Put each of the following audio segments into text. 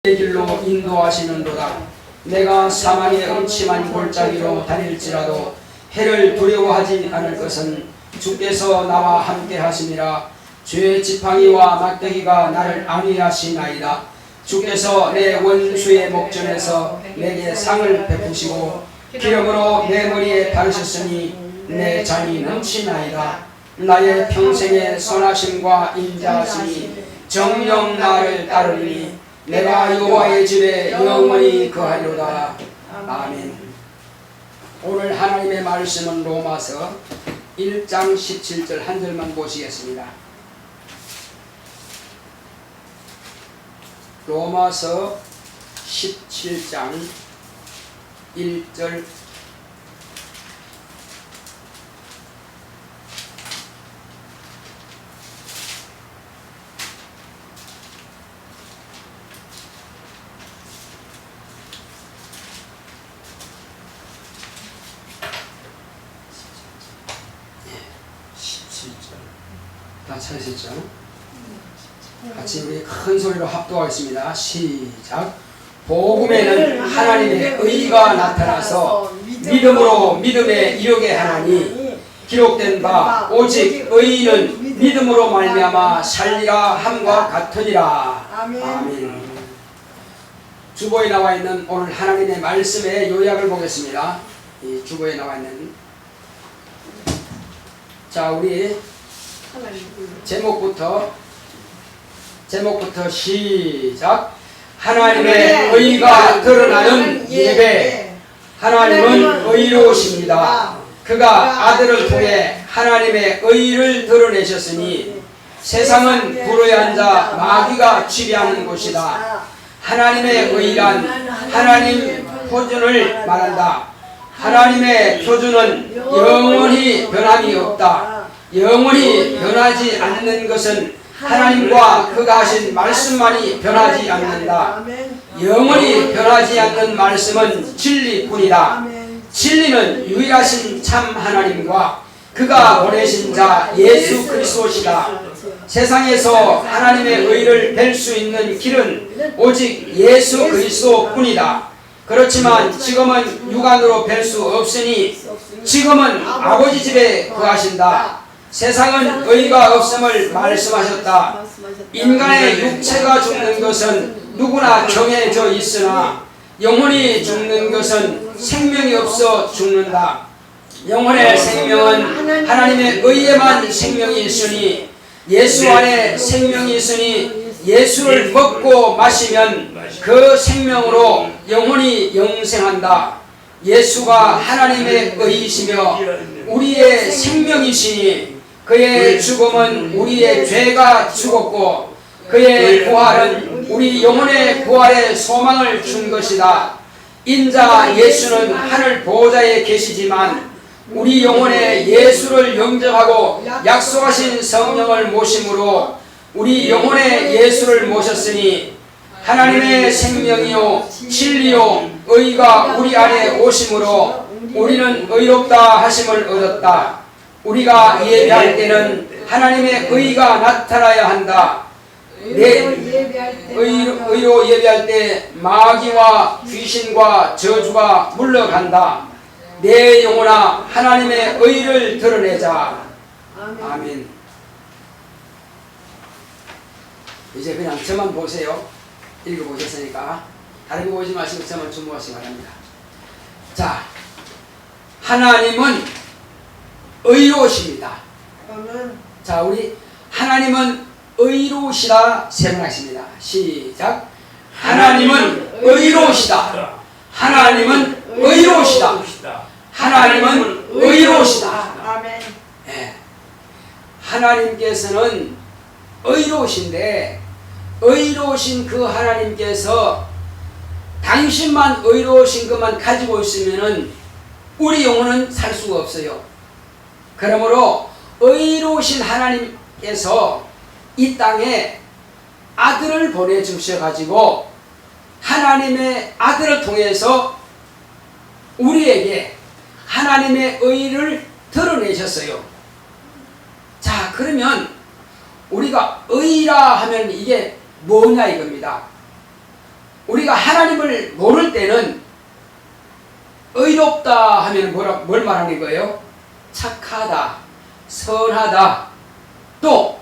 내 길로 인도하시는도다. 내가 사망의 음침한 골짜기로 다닐지라도 해를 두려워하지 않을 것은 주께서 나와 함께 하심이라. 주의 지팡이와 막대기가 나를 안위하시나이다. 주께서 내 원수의 목전에서 내게 상을 베푸시고 기름으로 내 머리에 바르셨으니 내 잔이 넘치나이다. 나의 평생의 선하심과 인자하심이 정녕 나를 따르리니 내가 여호와의 집에 영원히 거하리로다. 아멘. 오늘 하나님의 말씀은 로마서 1장 17절 한 절만 보시겠습니다. 로마서 17장 1절 다 찾으셨죠? 같이 우리 큰 소리로 합독하겠습니다. 시작. 복음에는 하나님의 의가 나타나서 믿음으로 믿음에 이르게 하나니 기록된 바 오직 의인은 믿음으로 말미암아 살리라 함과 같으니라. 아멘. 주보에 나와 있는 오늘 하나님의 말씀의 요약을 보겠습니다. 이 주보에 나와 있는 자 우리 제목부터 시작. 하나님의 의가 드러나는 예배. 하나님은 의로우십니다. 그가 아들을 통해 하나님의 의를 드러내셨으니 세상은 불의에 앉아 마귀가 지배하는 곳이다. 하나님의 의란 하나님 표준을 말한다. 하나님의 표준은 영원히 변함이 없다. 영원히 변하지 않는 것은 하나님과 그가 하신 말씀만이 변하지 않는다. 영원히 변하지 않는 말씀은 진리뿐이다. 진리는 유일하신 참 하나님과 그가 보내신 자 예수 그리스도시다. 세상에서 하나님의 의를 뵐 수 있는 길은 오직 예수 그리스도뿐이다. 그렇지만 지금은 육안으로 뵐 수 없으니 지금은 아버지 집에 거하신다. 세상은 의가 없음을 말씀하셨다. 인간의 육체가 죽는 것은 누구나 정해져 있으나 영혼이 죽는 것은 생명이 없어 죽는다. 영혼의 생명은 하나님의 의에만 생명이 있으니 예수 안에 생명이 있으니 예수를 먹고 마시면 그 생명으로 영혼이 영생한다. 예수가 하나님의 의이시며 우리의 생명이시니 그의 죽음은 우리의 죄가 죽었고 그의 부활은 우리 영혼의 부활의 소망을 준 것이다. 인자 예수는 하늘 보좌에 계시지만 우리 영혼에 예수를 영접하고 약속하신 성령을 모심으로 우리 영혼에 예수를 모셨으니 하나님의 생명이요 진리요 의가 우리 안에 오심으로 우리는 의롭다 하심을 얻었다. 우리가 예배할 때는 하나님의 의가 나타나야 한다. 의로 예배할 때 마귀와 귀신과 저주가 물러간다. 내 영혼아 하나님의 의를 드러내자. 아멘. 이제 그냥 저만 보세요. 읽어보셨으니까 다른 거 보지 마시고 저만 주목하시기 바랍니다. 자, 하나님은 의로우십니다. 자, 우리 하나님은 의로우시다 세 번 하십니다. 시작. 하나님은 의로우시다. 하나님은 의로우시다. 하나님은 의로우시다. 아멘. 네. 하나님께서는 의로우신데 의로우신 그 하나님께서 당신만 의로우신 것만 가지고 있으면은 우리 영혼은 살 수가 없어요. 그러므로 의로우신 하나님께서 이 땅에 아들을 보내주셔가지고 하나님의 아들을 통해서 우리에게 하나님의 의를 드러내셨어요. 자, 그러면 우리가 의라 하면 이게 뭐냐 이겁니다. 우리가 하나님을 모를 때는 의롭다 하면 뭘 말하는 거예요? 착하다, 선하다, 또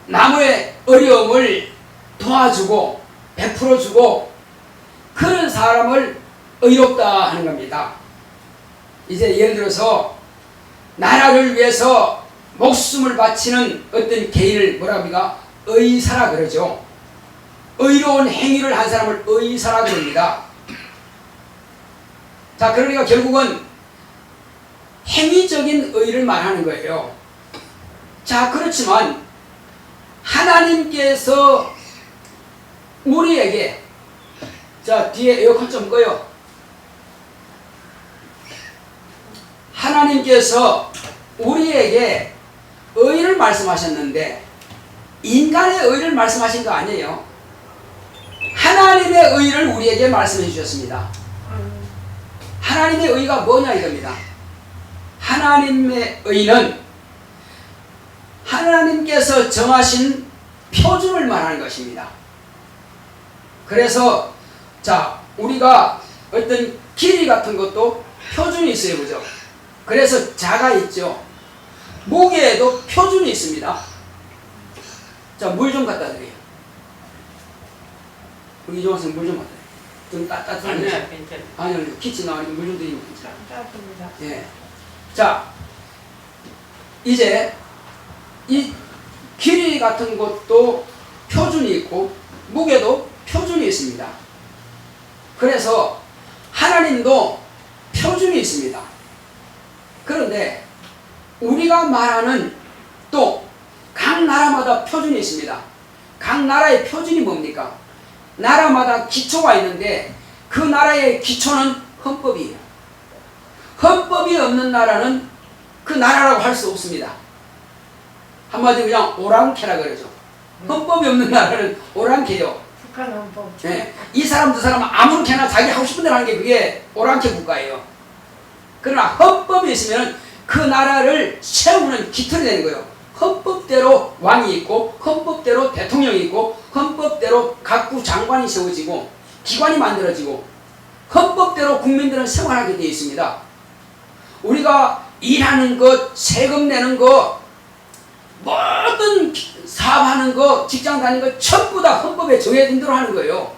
남의 어려움을 도와주고 베풀어주고 그런 사람을 의롭다 하는 겁니다. 이제 예를 들어서 나라를 위해서 목숨을 바치는 어떤 개인을 뭐라 합니까? 의사라 그러죠. 의로운 행위를 한 사람을 의사라 그럽니다. 자, 그러니까 결국은 행위적인 의를 말하는 거예요. 자, 그렇지만 하나님께서 우리에게, 자, 뒤에 에어컨 좀 꺼요. 하나님께서 우리에게 의를 말씀하셨는데 인간의 의를 말씀하신 거 아니에요. 하나님의 의를 우리에게 말씀해 주셨습니다. 하나님의 의가 뭐냐 이겁니다. 하나님의 의는 하나님께서 정하신 표준을 말하는 것입니다. 그래서 자, 우리가 어떤 길이 같은 것도 표준이 있어요. 그죠? 그래서 자가 있죠. 무게에도 표준이 있습니다. 자, 물 좀 갖다 드려요. 우리 이종환 선생님 물 좀 갖다 드려요. 좀 따뜻한 물. 아니요, 괜찮아요. 아니요, 키친 나오니까 물 좀 드리면 괜찮아요. 따뜻합니다. 예. 자, 이제 이 길이 같은 것도 표준이 있고 무게도 표준이 있습니다. 그래서 하나님도 표준이 있습니다. 그런데 우리가 말하는 또 각 나라마다 표준이 있습니다. 각 나라의 표준이 뭡니까? 나라마다 기초가 있는데 그 나라의 기초는 헌법이에요. 헌법이 없는 나라는 그 나라라고 할 수 없습니다. 한마디로 그냥 오랑캐라 그러죠. 헌법이 없는 나라는 오랑캐요. 북한 헌법. 네. 이 사람 저 사람은 아무렇게나 자기 하고 싶은 대로 하는 게 그게 오랑캐 국가예요. 그러나 헌법이 있으면 그 나라를 세우는 기틀이 되는 거예요. 헌법대로 왕이 있고 헌법대로 대통령이 있고 헌법대로 각국 장관이 세워지고 기관이 만들어지고 헌법대로 국민들은 생활하게 되어 있습니다. 우리가 일하는 것, 세금 내는 것, 모든 사업하는 거, 직장 다니는 거 전부 다 헌법에 정해진 대로 하는 거예요.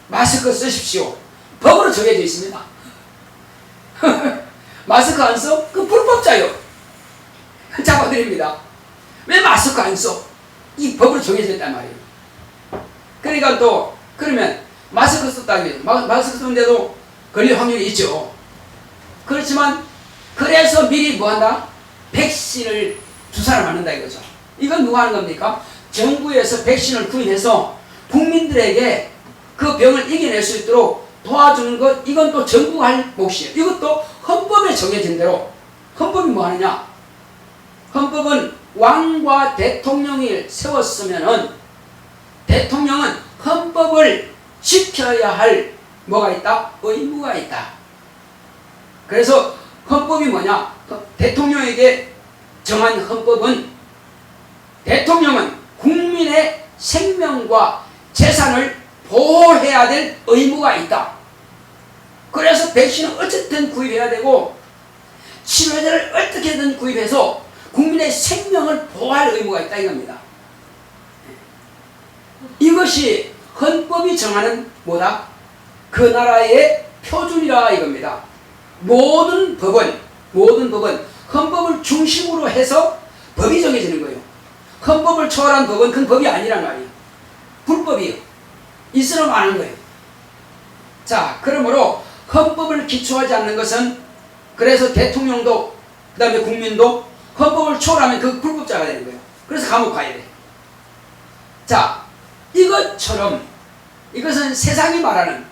마스크 쓰십시오. 법으로 정해져 있습니다. 마스크 안 써? 그 불법자요. 잡아드립니다. 왜 마스크 안 써? 이 법으로 정해져 있단 말이에요. 그러니까 또 그러면 마스크 썼다면 마스크 쓰는데도 걸릴 확률이 있죠. 그렇지만 그래서 미리 뭐한다? 백신을 주사를 맞는다 이거죠. 이건 누가 하는 겁니까? 정부에서 백신을 구입해서 국민들에게 그 병을 이겨낼 수 있도록 도와주는 것, 이건 또 정부가 할 몫이에요. 이것도 헌법에 정해진 대로. 헌법이 뭐 하느냐? 헌법은 왕과 대통령이 세웠으면은 대통령은 헌법을 지켜야 할 뭐가 있다? 의무가 있다. 그래서 헌법이 뭐냐? 대통령에게 정한 헌법은 대통령은 국민의 생명과 재산을 보호해야 될 의무가 있다. 그래서 백신은 어쨌든 구입해야 되고 치료제를 어떻게든 구입해서 국민의 생명을 보호할 의무가 있다 이겁니다. 이것이 헌법이 정하는 뭐다? 그 나라의 표준이라 이겁니다. 모든 법은 헌법을 중심으로 해서 법이 정해지는 거예요. 헌법을 초월한 법은 그건 법이 아니란 말이에요. 불법이에요. 있으면 안 하는 거예요. 자, 그러므로 헌법을 기초하지 않는 것은, 그래서 대통령도 그 다음에 국민도 헌법을 초월하면 그 불법자가 되는 거예요. 그래서 감옥 가야 돼. 자, 이것처럼 이것은 세상이 말하는,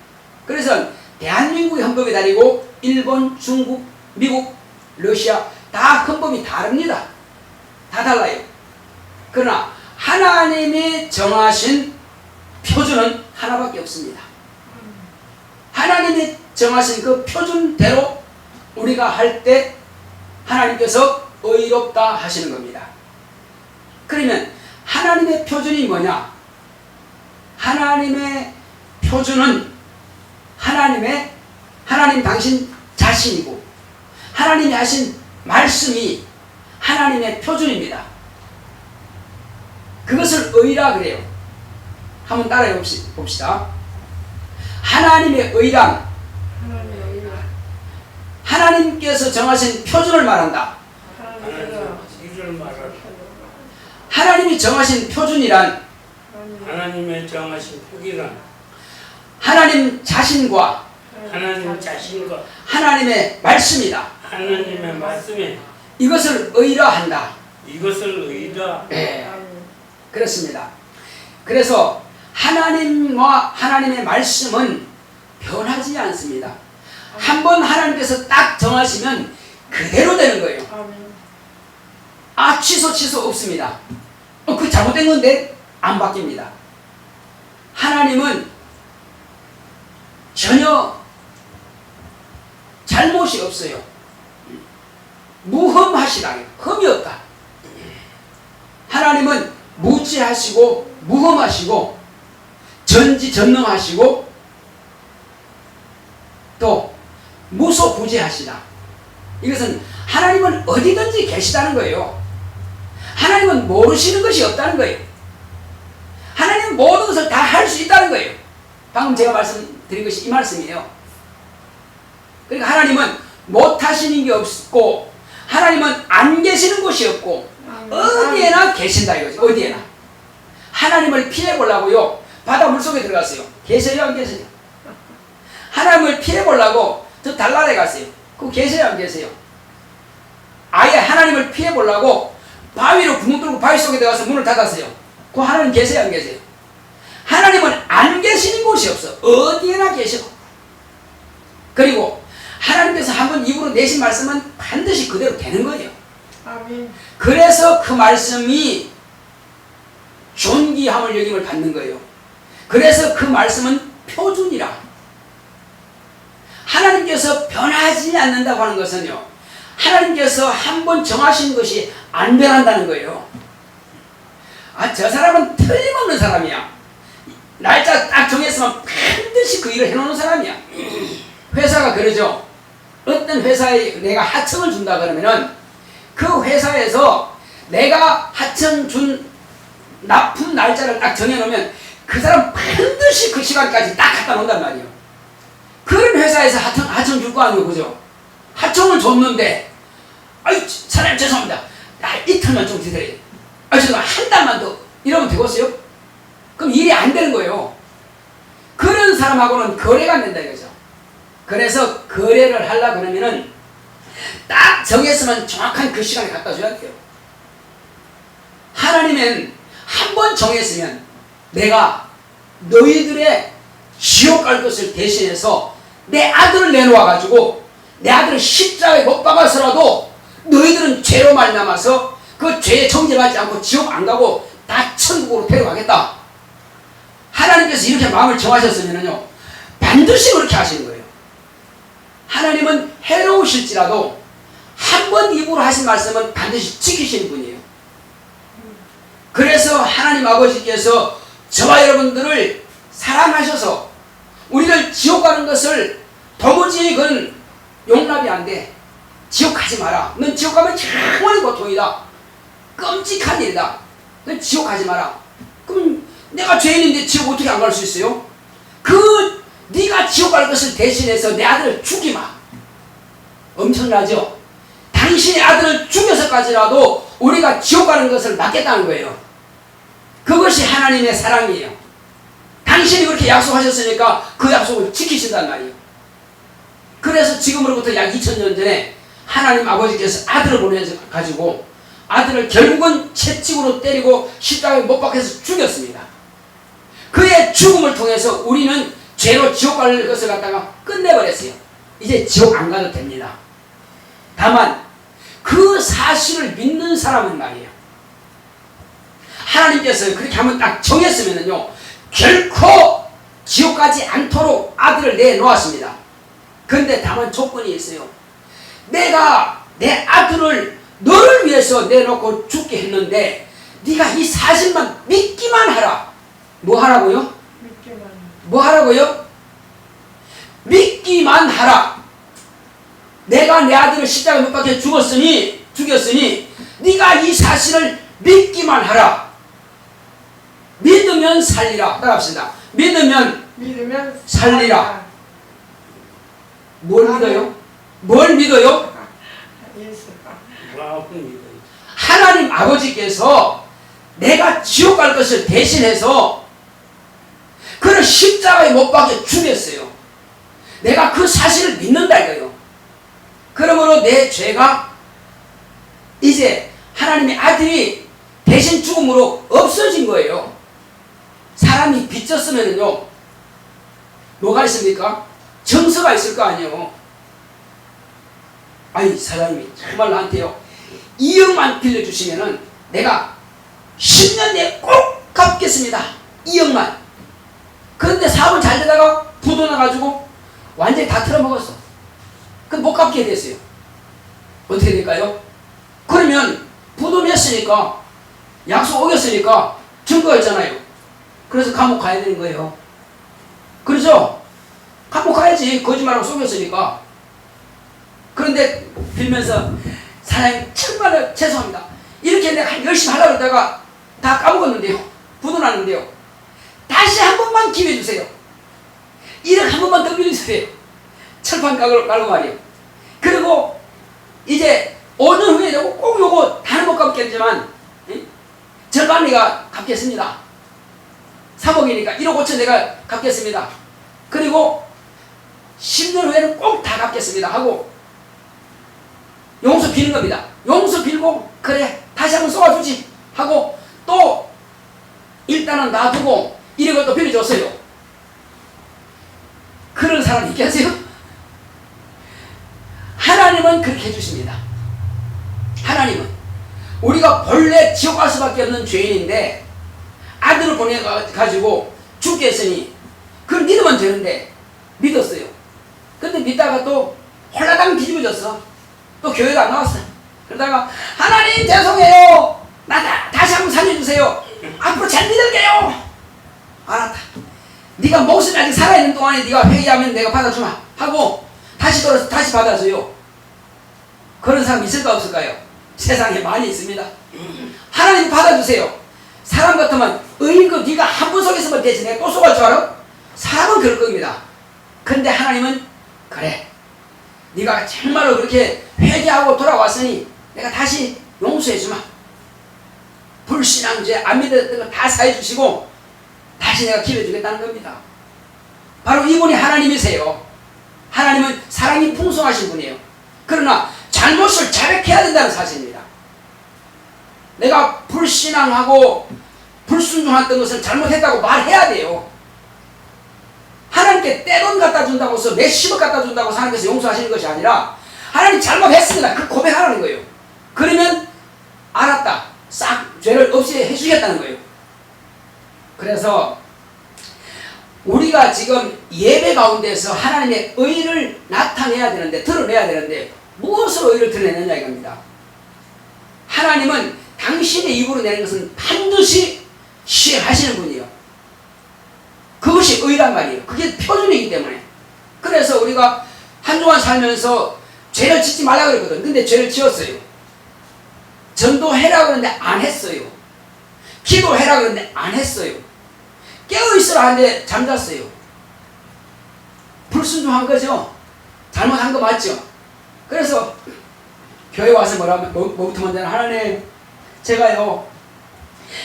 그래서 대한민국의 헌법이 다르고 일본, 중국, 미국, 러시아 다 헌법이 다릅니다. 다 달라요. 그러나 하나님이 정하신 표준은 하나밖에 없습니다. 하나님이 정하신 그 표준대로 우리가 할 때 하나님께서 의롭다 하시는 겁니다. 그러면 하나님의 표준이 뭐냐? 하나님의 표준은 하나님 당신 자신이고 하나님이 하신 말씀이 하나님의 표준입니다. 그것을 의라 그래요. 한번 따라해 봅시다. 하나님의 의란 하나님께서 정하신 표준을 말한다. 하나님이 정하신 표준이란 하나님의 정하신 표기란 하나님 자신과 하나님의 말씀이다. 하나님의 말씀에 이것을 의라 한다. 이것을 의라. 네, 그렇습니다. 그래서 하나님과 하나님의 말씀은 변하지 않습니다. 한번 하나님께서 딱 정하시면 그대로 되는 거예요. 아, 취소 없습니다. 그 잘못된 건데 안 바뀝니다. 하나님은 전혀 잘못이 없어요. 무흠하시다. 흠이 없다. 하나님은 무지하시고 무흠하시고 전지전능하시고 또 무소부재하시다. 이것은 하나님은 어디든지 계시다는 거예요. 하나님은 모르시는 것이 없다는 거예요. 하나님은 모든 것을 다 할 수 있다는 거예요. 방금 제가 말씀드린 것이 이 말씀이에요. 그러니까 하나님은 못하시는 게 없고 하나님은 안 계시는 곳이 없고 어디에나 계신다 이거죠. 어디에나. 하나님을 피해보려고요. 바다 물속에 들어갔어요. 계세요 안 계세요? 하나님을 피해보려고 저 달나라에 갔어요. 그거 계세요 안 계세요? 아예 하나님을 피해보려고 바위로 구멍 뚫고 바위 속에 들어가서 문을 닫았어요. 그 하나님 계세요 안 계세요? 하나님은 안 계시는 곳이 없어. 어디에나 계셔. 그리고 하나님께서 한번 입으로 내신 말씀은 반드시 그대로 되는 거예요. 아멘. 그래서 그 말씀이 존귀함을 여김을 받는 거예요. 그래서 그 말씀은 표준이라. 하나님께서 변하지 않는다고 하는 것은요, 하나님께서 한번 정하신 것이 안 변한다는 거예요. 아, 저 사람은 틀림없는 사람이야. 날짜 딱 정했으면 반드시 그 일을 해놓는 사람이야. 회사가 그러죠. 어떤 회사에 내가 하청을 준다 그러면은 그 회사에서 내가 하청 준 납품 날짜를 딱 정해놓으면 그 사람 반드시 그 시간까지 딱 갖다 놓는단 말이에요. 그런 회사에서 하청 줄 거 아니에요, 그죠? 하청을 줬는데, 아이, 사장님 죄송합니다. 이틀만 좀 기다려요. 한 달만 더. 이러면 되겠어요? 그럼 일이 안 되는 거예요. 그런 사람하고는 거래가 안 된다 이거죠. 그래서 거래를 하려고 그러면은 딱 정했으면 정확한 그 시간에 갖다 줘야 돼요. 하나님은 한 번 정했으면 내가 너희들의 지옥 갈 것을 대신해서 내 아들을 내놓아가지고 내 아들을 십자가에 못 박아서라도 너희들은 죄로 말미암아서 그 죄에 정죄받지 않고 지옥 안 가고 다 천국으로 데려가겠다. 하나님께서 이렇게 마음을 정하셨으면요 반드시 그렇게 하시는 거예요. 하나님은 해로우실지라도 한 번 입으로 하신 말씀은 반드시 지키시는 분이에요. 그래서 하나님 아버지께서 저와 여러분들을 사랑하셔서 우리를 지옥 가는 것을 도무지 그건 용납이 안 돼. 지옥 가지 마라. 넌 지옥 가면 영원히 고통이다. 끔찍한 일이다. 넌 지옥 가지 마라. 그럼 내가 죄인인데 지옥 어떻게 안 갈 수 있어요? 네가 지옥 갈 것을 대신해서 내 아들을 죽이 마. 엄청나죠? 당신의 아들을 죽여서까지라도 우리가 지옥 가는 것을 막겠다는 거예요. 그것이 하나님의 사랑이에요. 당신이 그렇게 약속하셨으니까 그 약속을 지키신단 말이에요. 그래서 지금으로부터 약 2000년 전에 하나님 아버지께서 아들을 보내가지고 아들을 결국은 채찍으로 때리고 십자가에 못 박혀서 죽였습니다. 그의 죽음을 통해서 우리는 죄로 지옥 갈 것을 갖다가 끝내버렸어요. 이제 지옥 안 가도 됩니다. 다만 그 사실을 믿는 사람은 말이에요. 하나님께서 그렇게 한번 딱 정했으면요 결코 지옥 가지 않도록 아들을 내놓았습니다. 그런데 다만 조건이 있어요. 내가 내 아들을 너를 위해서 내놓고 죽게 했는데 네가 이 사실만 믿기만 하라. 뭐 하라고요? 뭐 하라고요? 믿기만 하라. 내가 내 아들을 십자가 못 박혀 죽였으니 네가 이 사실을 믿기만 하라. 믿으면 살리라. 따라합시다. 믿으면 살리라. 뭘 믿어요? 뭘 믿어요? 하나님 아버지께서 내가 지옥 갈 것을 대신해서 그를 십자가에 못 박혀 죽였어요. 내가 그 사실을 믿는다 이거예요. 그러므로 내 죄가 이제 하나님의 아들이 대신 죽음으로 없어진 거예요. 사람이 빚졌으면요 뭐가 있습니까? 정서가 있을 거 아니에요. 아니 사장님이 정말 나한테요 2억만 빌려주시면은 내가 10년 내에 꼭 갚겠습니다. 2억만. 그런데 사업은 잘 되다가 부도 나가지고 완전히 다 틀어먹었어. 그럼 못 갚게 됐어요. 어떻게 될까요? 그러면 부도 냈으니까 약속 어겼으니까 증거가 있잖아요. 그래서 감옥 가야 되는 거예요. 그렇죠? 감옥 가야지. 거짓말하고 속였으니까. 그런데 빌면서 사장님 정말 죄송합니다. 이렇게 내가 열심히 하려고 그러다가 다 까먹었는데요. 부도 났는데요. 다시 한 번만 기회 주세요. 1억 한 번만 더 빌려주세요. 철판 깔고 말이에요. 그리고 이제 5년 후에 꼭 요거 다는 못 갚겠지만 절반 내가 갚겠습니다. 3억이니까 1억 5천 내가 갚겠습니다. 그리고 10년 후에는 꼭 다 갚겠습니다 하고 용서 비는 겁니다. 용서 빌고 그래 다시 한번 쏘아주지 하고 또 일단은 놔두고 1억을 또 빌려줬어요. 그런 사람 있겠어요? 하나님은 그렇게 해주십니다. 하나님은 우리가 본래 지옥 갈 수밖에 없는 죄인인데 아들을 보내가지고 죽게 했으니 그걸 믿으면 되는데 믿었어요. 근데 믿다가 또 홀라당 뒤집어졌어. 또 교회가 안 나왔어. 그러다가 하나님 죄송해요. 나 다시 한번 살려주세요. 앞으로 잘 믿을게요. 알았다. 네가 목숨이 아직 살아있는 동안에 네가 회개하면 내가 받아주마 하고 다시 돌아서 다시 받아줘요. 그런 사람 있을까 없을까요? 세상에 많이 있습니다. 하나님 받아주세요. 사람 같으면 의인거 네가 한 번 속였으면 되지 내가 또 속을 줄 알아? 사람은 그럴 겁니다. 근데 하나님은 그래 네가 정말로 그렇게 회개하고 돌아왔으니 내가 다시 용서해주마. 불신앙죄 안 믿었던 거 다 사해주시고 다시 내가 기회 주겠다는 겁니다. 바로 이분이 하나님이세요. 하나님은 사랑이 풍성하신 분이에요. 그러나 잘못을 자백해야 된다는 사실입니다. 내가 불신앙하고 불순종했던 것을 잘못했다고 말해야 돼요. 하나님께 떼돈 갖다 준다고 해서 몇십억 갖다 준다고 해서 하나님께서 용서하시는 것이 아니라 하나님 잘못했습니다. 그 고백하라는 거예요. 그러면 알았다. 싹 죄를 없이 해주겠다는 거예요. 그래서 우리가 지금 예배 가운데서 하나님의 의를 나타내야 되는데 드러내야 되는데 무엇으로 의를 드러내느냐 이겁니다. 하나님은 당신의 입으로 내는 것은 반드시 시행하시는 분이에요. 그것이 의란 말이에요. 그게 표준이기 때문에. 그래서 우리가 한 주간 살면서 죄를 짓지 말라 그랬거든. 근데 죄를 지었어요. 전도해라 그러는데 안 했어요. 기도해라 그러는데 안 했어요. 깨어있으라 하는데 잠잤어요. 불순종한 거죠. 잘못한 거 맞죠. 그래서 교회 와서 뭐부터 먼저는 하나님 제가요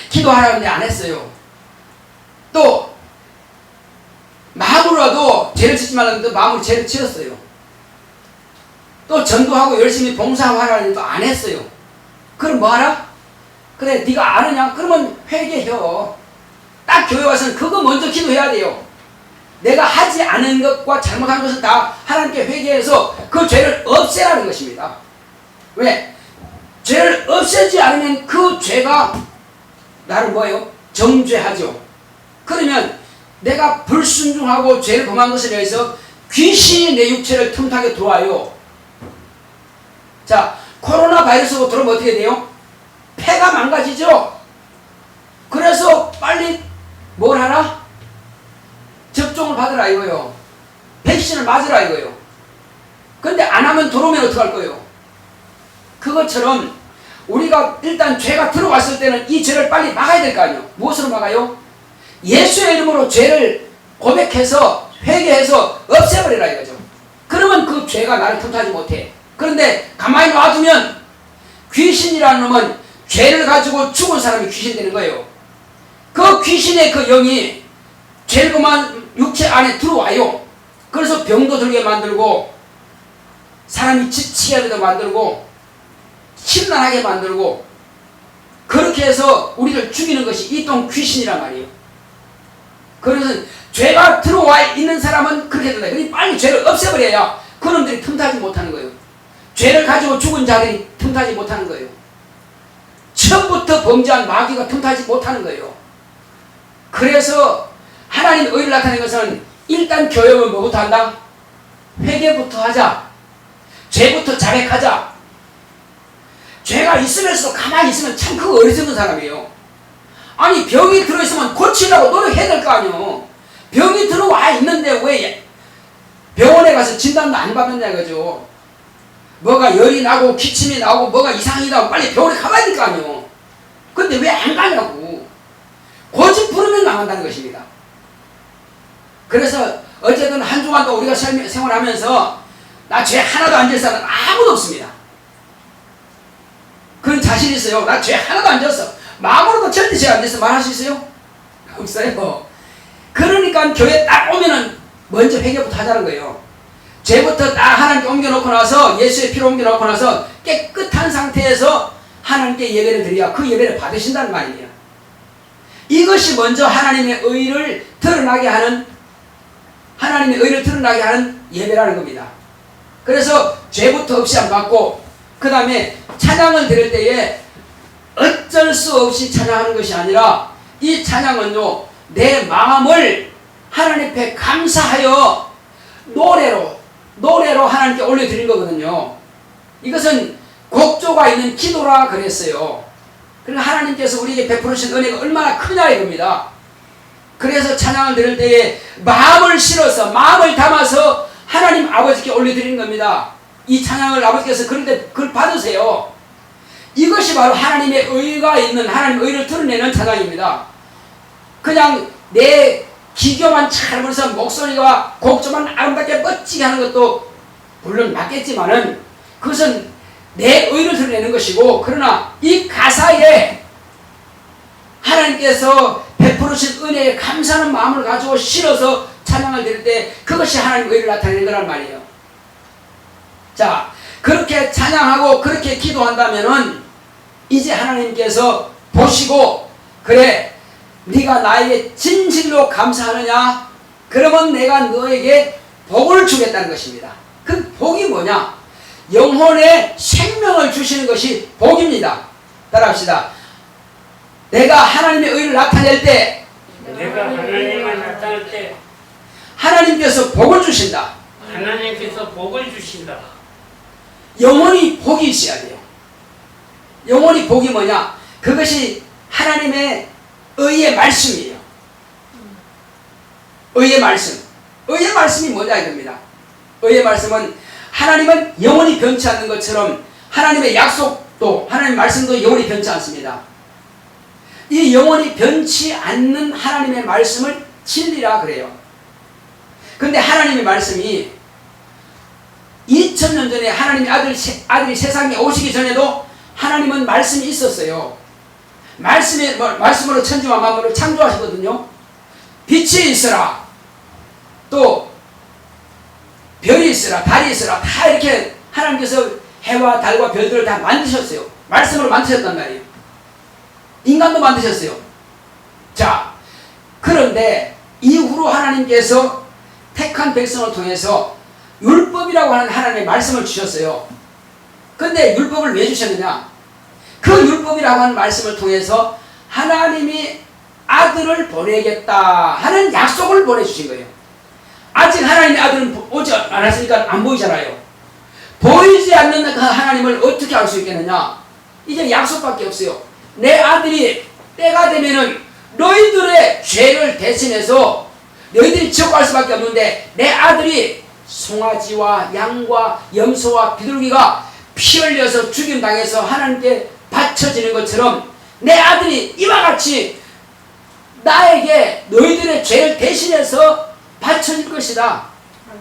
기도하라는데 안 했어요. 또 마음으로라도 죄를 짓지 말라는데 마음으로 죄를 지었어요. 또 전도하고 열심히 봉사하고 하라는데 또 안 했어요. 그럼 뭐하라? 그래 네가 아느냐? 그러면 회개해요. 딱 교회 와서는 그거 먼저 기도해야 돼요. 내가 하지 않은 것과 잘못한 것은 다 하나님께 회개해서 그 죄를 없애라는 것입니다. 왜? 죄를 없애지 않으면 그 죄가 나를 뭐예요? 정죄하죠. 그러면 내가 불순종하고 죄를 범한 것에 대해서 귀신이 내 육체를 틈타게 들어와요. 자, 코로나 바이러스로 들어오면 어떻게 돼요? 폐가 망가지죠? 그래서 빨리 뭘 하라? 접종을 받으라 이거요. 백신을 맞으라 이거요. 근데 안 하면 들어오면 어떡할 거예요? 그것처럼 우리가 일단 죄가 들어왔을 때는 이 죄를 빨리 막아야 될 거 아니에요. 무엇으로 막아요? 예수의 이름으로 죄를 고백해서 회개해서 없애버리라 이거죠. 그러면 그 죄가 나를 틈타지 못해. 그런데 가만히 놔두면 귀신이라는 놈은 죄를 가지고 죽은 사람이 귀신 되는 거예요. 그 귀신의 그 영이 죄를 그만 육체 안에 들어와요. 그래서 병도 들게 만들고 사람이 지치게 만들고 심란하게 만들고 그렇게 해서 우리를 죽이는 것이 이 똥 귀신이란 말이에요. 그래서 죄가 들어와 있는 사람은 그렇게 된다. 그러니 빨리 죄를 없애버려야 그놈들이 틈타지 못하는 거예요. 죄를 가지고 죽은 자들이 틈타지 못하는 거예요. 처음부터 범죄한 마귀가 틈타지 못하는 거예요. 그래서 하나님 의를 나타내는 것은 일단 교육은 뭐부터 한다? 회개부터 하자. 죄부터 자백하자. 죄가 있으면서 가만히 있으면 참 그거 어리석은 사람이에요. 아니 병이 들어있으면 고치려고 노력해야 될 거 아니에요. 병이 들어와 있는데 왜 병원에 가서 진단도 안 받느냐 이거죠. 뭐가 열이 나고 기침이 나고 뭐가 이상이다 빨리 병원에 가봐야 될 거 아니에요. 근데 왜 안 가냐고. 고집 부르면 나간다는 것입니다. 그래서 어쨌든 한 주간 또 우리가 생활하면서 나 죄 하나도 안 질 사람 아무도 없습니다. 그런 자신 있어요. 나 죄 하나도 안 졌어. 마음으로도 절대 죄 안 졌어. 말할 수 있어요? 없어요. 그러니까 교회 딱 오면은 먼저 회개부터 하자는 거예요. 죄부터 딱 하나님께 옮겨놓고 나서 예수의 피로 옮겨놓고 나서 깨끗한 상태에서 하나님께 예배를 드려야 그 예배를 받으신다는 말이에요. 이것이 먼저 하나님의 의를 드러나게 하는 예배라는 겁니다. 그래서 죄부터 없이 안 받고 그 다음에 찬양을 드릴 때에 어쩔 수 없이 찬양하는 것이 아니라 이 찬양은요 내 마음을 하나님 앞에 감사하여 노래로 하나님께 올려드린 거거든요. 이것은 곡조가 있는 기도라 그랬어요. 그러니까 하나님께서 우리에게 베풀으신 은혜가 얼마나 크냐 이겁니다. 그래서 찬양을 드릴 때에 마음을 실어서 마음을 담아서 하나님 아버지께 올려드리는 겁니다. 이 찬양을 아버지께서 그럴 때 그걸 받으세요. 이것이 바로 하나님의 의가 있는 하나님의 의를 드러내는 찬양입니다. 그냥 내 기교만 잘 부르면서 목소리가 곡조만 아름답게 멋지게 하는 것도 물론 맞겠지만은 그것은 내 의를 드러내는 것이고 그러나 이 가사에 하나님께서 베풀으신 은혜에 감사하는 마음을 가지고 실어서 찬양을 드릴 때 그것이 하나님의 의를 나타내는 거란 말이에요. 자, 그렇게 찬양하고 그렇게 기도한다면은 이제 하나님께서 보시고 그래 네가 나에게 진실로 감사하느냐? 그러면 내가 너에게 복을 주겠다는 것입니다. 그 복이 뭐냐? 영혼의 생명을 주시는 것이 복입니다. 따라합시다. 내가 하나님의 의를 나타낼 때 하나님께서 복을 주신다. 하나님께서 복을 주신다. 영혼이 복이 있어야 돼요. 영혼이 복이 뭐냐? 그것이 하나님의 의의 말씀이에요. 의의 말씀. 의의 말씀이 뭐냐 이겁니다. 의의 말씀은 하나님은 영원히 변치 않는 것처럼 하나님의 약속도 하나님의 말씀도 영원히 변치 않습니다. 이 영원히 변치 않는 하나님의 말씀을 진리라 그래요. 근데 하나님의 말씀이 2000년 전에 하나님의 아들이 세상에 오시기 전에도 하나님은 말씀이 있었어요. 말씀으로 천지와 만물을 창조하시거든요. 빛이 있으라. 또 별이 있으라. 달이 있으라. 다 이렇게 하나님께서 해와 달과 별들을 다 만드셨어요. 말씀으로 만드셨단 말이에요. 인간도 만드셨어요. 자, 그런데 이후로 하나님께서 택한 백성을 통해서 율법이라고 하는 하나님의 말씀을 주셨어요. 근데 율법을 왜 주셨느냐? 그 율법이라고 하는 말씀을 통해서 하나님이 아들을 보내겠다 하는 약속을 보내주신 거예요. 아직 하나님의 아들은 오지 않았으니까 안 보이잖아요. 보이지 않는 그 하나님을 어떻게 알 수 있겠느냐? 이제 약속밖에 없어요. 내 아들이 때가 되면은 너희들의 죄를 대신해서 너희들이 지옥갈 수밖에 없는데 내 아들이 송아지와 양과 염소와 비둘기가 피 흘려서 죽임당해서 하나님께 바쳐지는 것처럼 내 아들이 이와 같이 나에게 너희들의 죄를 대신해서 바쳐질 것이다.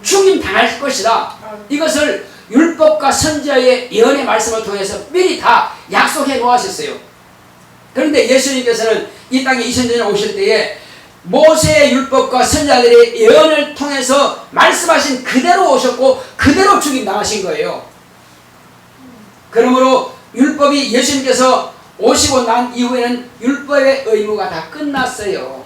죽임당할 것이다. 이것을 율법과 선지자의 예언의 말씀을 통해서 미리 다 약속해 놓으셨어요. 그런데 예수님께서는 이 땅에 2000년 오실 때에 모세의 율법과 선지자들의 예언을 통해서 말씀하신 그대로 오셨고 그대로 죽임당하신 거예요. 그러므로 율법이 예수님께서 오시고 난 이후에는 율법의 의무가 다 끝났어요.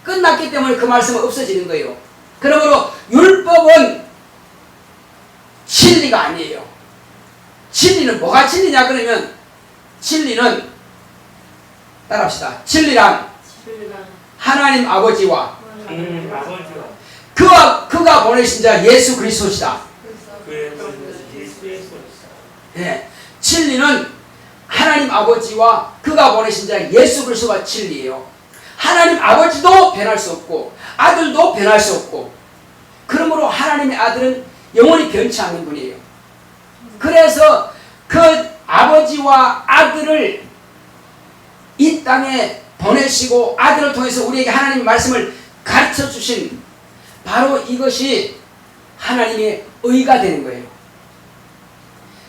끝났기 때문에 그 말씀은 없어지는 거예요. 그러므로 율법은 진리가 아니에요. 진리는 뭐가 진리냐 그러면 진리는 따라합시다. 진리란 하나님 아버지와 하나님 아버지와 그가 보내신 자 예수 그리스도시다. 예수의 소리사. 네. 진리는 하나님 아버지와 그가 보내신 자 예수 그리스도가 진리예요. 하나님 아버지도 변할 수 없고 아들도 변할 수 없고 그러므로 하나님의 아들은 영원히 변치 않는 분이에요. 그래서 그 아버지와 아들을 이 땅에 보내시고 아들을 통해서 우리에게 하나님의 말씀을 가르쳐 주신 바로 이것이 하나님의 의가 되는 거예요.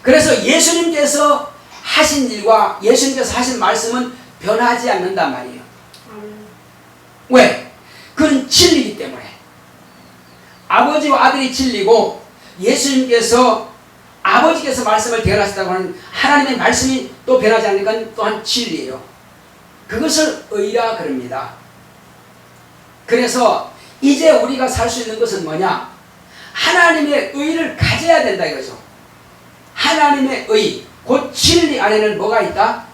그래서 예수님께서 하신 일과 예수님께서 하신 말씀은 변하지 않는단 말이에요. 왜? 그건 진리이기 때문에. 아버지와 아들이 진리고 예수님께서 아버지께서 말씀을 대언하셨다고 하는 하나님의 말씀이 또 변하지 않는 건 또한 진리예요. 그것을 의라 그럽니다. 그래서 이제 우리가 살 수 있는 것은 뭐냐? 하나님의 의를 가져야 된다 이거죠. 하나님의 의, 곧 진리 안에는 뭐가 있다?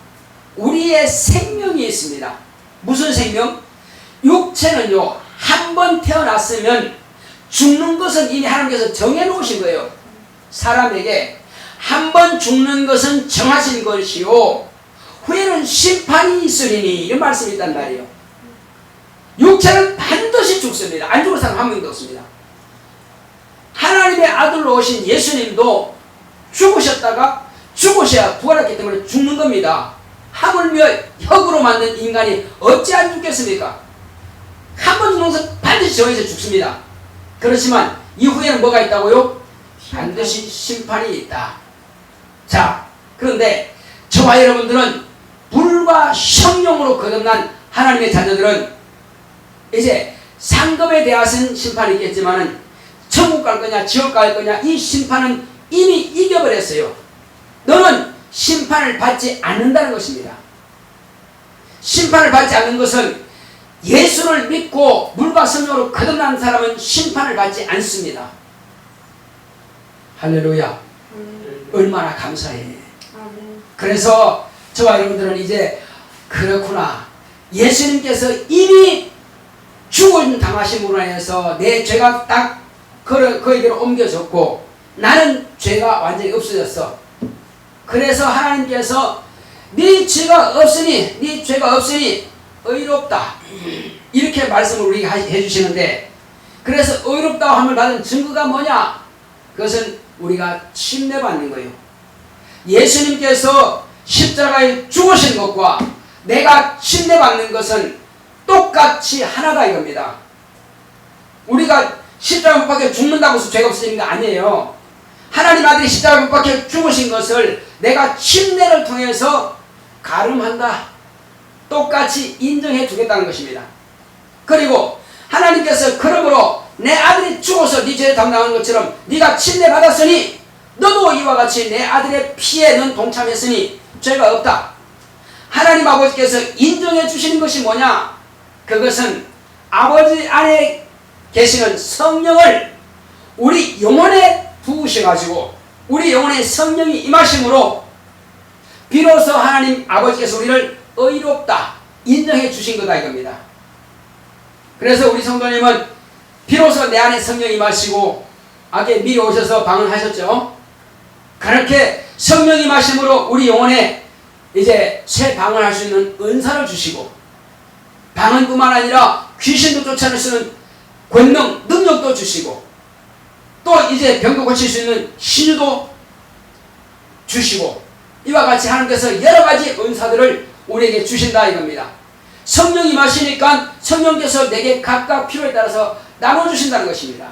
우리의 생명이 있습니다. 무슨 생명? 육체는요, 한 번 태어났으면 죽는 것은 이미 하나님께서 정해놓으신 거예요. 사람에게 한 번 죽는 것은 정하신 것이요 후에는 심판이 있으리니 이런 말씀이 있단 말이에요. 육체는 반드시 죽습니다. 안 죽을 사람 한 명도 없습니다. 하나님의 아들로 오신 예수님도 죽으셨다가 죽으셔야 부활했기 때문에 죽는 겁니다. 하물며 흙으로 만든 인간이 어찌 안 죽겠습니까? 한 번 죽는 것은 반드시 정해서 죽습니다. 그렇지만 이후에는 뭐가 있다고요? 반드시 심판이 있다. 자, 그런데 저와 여러분들은 불과 성령으로 거듭난 하나님의 자녀들은 이제 상급에 대해서는 심판이 있겠지만은 천국 갈 거냐 지옥 갈 거냐 이 심판은 이미 이겨버렸어요. 너는 심판을 받지 않는다는 것입니다. 심판을 받지 않는 것은 예수를 믿고 물과 성령으로 거듭난 사람은 심판을 받지 않습니다. 할렐루야. 얼마나 감사해. 그래서 저와 여러분들은 이제 그렇구나. 예수님께서 이미 죽음 당하심으로 인해서 내 죄가 딱 그에게로 옮겨졌고 나는 죄가 완전히 없어졌어. 그래서 하나님께서 네 죄가 없으니 의롭다. 이렇게 말씀을 우리에게 해주시는데 그래서 의롭다고 함을 받은 증거가 뭐냐? 그것은 우리가 침례받는 거예요. 예수님께서 십자가에 죽으신 것과 내가 침례받는 것은 똑같이 하나다 이겁니다. 우리가 십자가 못 박혀 죽는다고 해서 죄가 없어지는 게 아니에요. 하나님 아들이 십자가 못 박혀 죽으신 것을 내가 침례를 통해서 가름한다. 똑같이 인정해 주겠다는 것입니다. 그리고 하나님께서 그러므로 내 아들이 죽어서 네 죄를 담당한 것처럼 네가 침례 받았으니 너도 이와 같이 내 아들의 피에 넌 동참했으니 죄가 없다. 하나님 아버지께서 인정해 주시는 것이 뭐냐? 그것은 아버지 안에 계시는 성령을 우리 영혼에 부으셔가지고 우리 영혼에 성령이 임하심으로 비로소 하나님 아버지께서 우리를 의롭다 인정해 주신 거다 이겁니다. 그래서 우리 성도님은 비로소 내 안에 성령이 임하시고 아까 미리 오셔서 방언하셨죠. 그렇게 성령이 임하심으로 우리 영혼에 이제 새 방언할 수 있는 은사를 주시고 방언뿐만 아니라 귀신도 쫓아낼 수 있는 권능, 능력도 주시고 또 이제 병도 고칠 수 있는 신유도 주시고 이와 같이 하나님께서 여러 가지 은사들을 우리에게 주신다 이겁니다. 성령이 마시니까 성령께서 내게 각각 필요에 따라서 나눠주신다는 것입니다.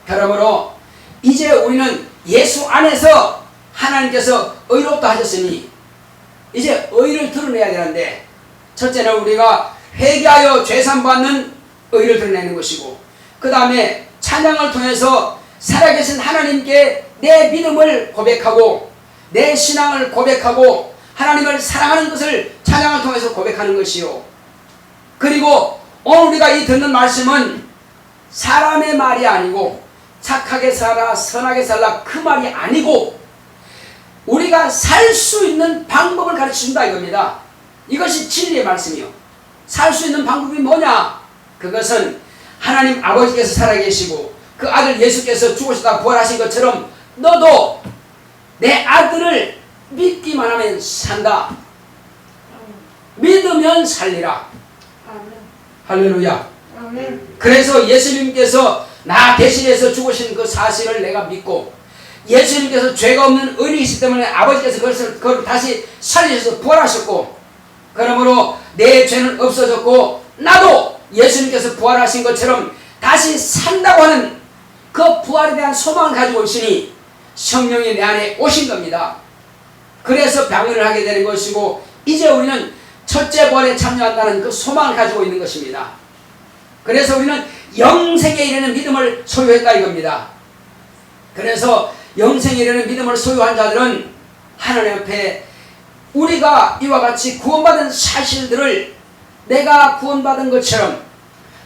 그러므로 이제 우리는 예수 안에서 하나님께서 의롭다 하셨으니 이제 의를 드러내야 되는데 첫째는 우리가 회개하여 죄산받는 의를 드러내는 것이고 그 다음에 찬양을 통해서 살아계신 하나님께 내 믿음을 고백하고 내 신앙을 고백하고 하나님을 사랑하는 것을 찬양을 통해서 고백하는 것이요. 그리고 오늘 우리가 이 듣는 말씀은 사람의 말이 아니고 착하게 살아 선하게 살라 그 말이 아니고 우리가 살 수 있는 방법을 가르쳐준다 이겁니다. 이것이 진리의 말씀이요. 살 수 있는 방법이 뭐냐? 그것은 하나님 아버지께서 살아계시고 그 아들 예수께서 죽으시다 부활하신 것처럼 너도 내 아들을 믿기만 하면 산다. 믿으면 살리라. 할렐루야. 그래서 예수님께서 나 대신해서 죽으신 그 사실을 내가 믿고 예수님께서 죄가 없는 의인이시기 때문에 아버지께서 그것을 다시 살리셔서 부활하셨고 그러므로 내 죄는 없어졌고 나도 예수님께서 부활하신 것처럼 다시 산다고 하는 그 부활에 대한 소망을 가지고 있으니 성령이 내 안에 오신 겁니다. 그래서 방언을 하게 되는 것이고 이제 우리는 첫째 부활에 참여한다는 그 소망을 가지고 있는 것입니다. 그래서 우리는 영생에 이르는 믿음을 소유했다 이겁니다. 그래서 영생에 이르는 믿음을 소유한 자들은 하나님 앞에 우리가 이와 같이 구원받은 사실들을 내가 구원받은 것처럼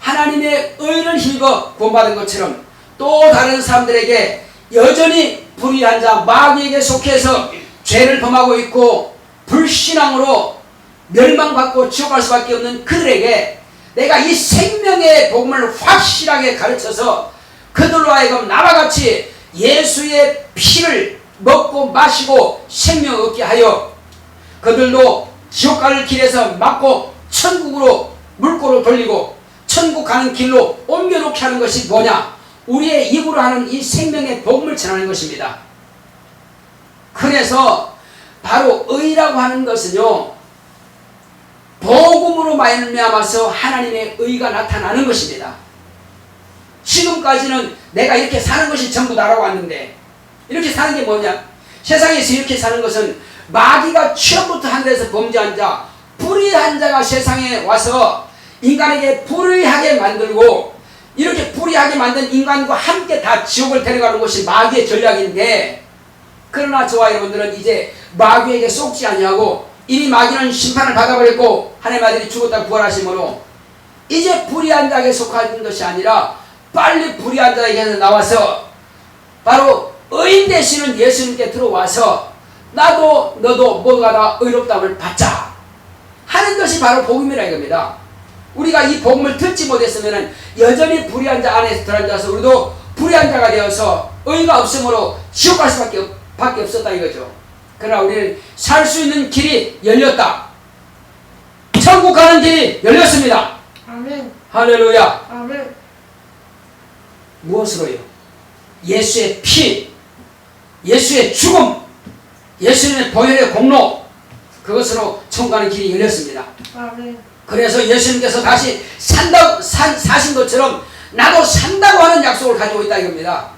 하나님의 의를 힘입어 구원받은 것처럼 또 다른 사람들에게 여전히 불의한 자 마귀에게 속해서 죄를 범하고 있고 불신앙으로 멸망받고 지옥 갈 수밖에 없는 그들에게 내가 이 생명의 복음을 확실하게 가르쳐서 그들로 하여금 나와 같이 예수의 피를 먹고 마시고 생명을 얻게 하여 그들도 지옥 갈 길에서 막고 천국으로 물꼬를 돌리고 천국 가는 길로 옮겨놓게 하는 것이 뭐냐? 우리의 입으로 하는 이 생명의 복음을 전하는 것입니다. 그래서 바로 의라고 하는 것은요 복음으로 말미암아서 하나님의 의가 나타나는 것입니다. 지금까지는 내가 이렇게 사는 것이 전부 나라고 왔는데 이렇게 사는 게 뭐냐? 세상에서 이렇게 사는 것은 마귀가 처음부터 하늘에서 범죄한 자 불의한 자가 세상에 와서 인간에게 불의하게 만들고 이렇게 불의하게 만든 인간과 함께 다 지옥을 데려가는 것이 마귀의 전략인데 그러나 저와 여러분들은 이제 마귀에게 속지 아니하고 이미 마귀는 심판을 받아버렸고 하나님 아들이 죽었다 부활하심으로 이제 불의한 자에게 속한 것이 아니라 빨리 불의한 자에게서 나와서 바로 의인 되시는 예수님께 들어와서 나도 너도 모두가 다 의롭다함을 받자 하는 것이 바로 복음이라 이겁니다. 우리가 이 복음을 듣지 못했으면 여전히 불의한 자 안에서 들어앉아서 우리도 불의한 자가 되어서 의가 없으므로 지옥 갈 수밖에 없었다 이거죠. 그러나 우리는 살 수 있는 길이 열렸다. 천국 가는 길이 열렸습니다. 아멘. 할렐루야. 아멘. 무엇으로요? 예수의 피, 예수의 죽음, 예수님의 보혈의 공로 그것으로 천국 가는 길이 열렸습니다. 아멘. 그래서 예수님께서 다시 사신 것처럼 나도 산다고 하는 약속을 가지고 있다 이겁니다.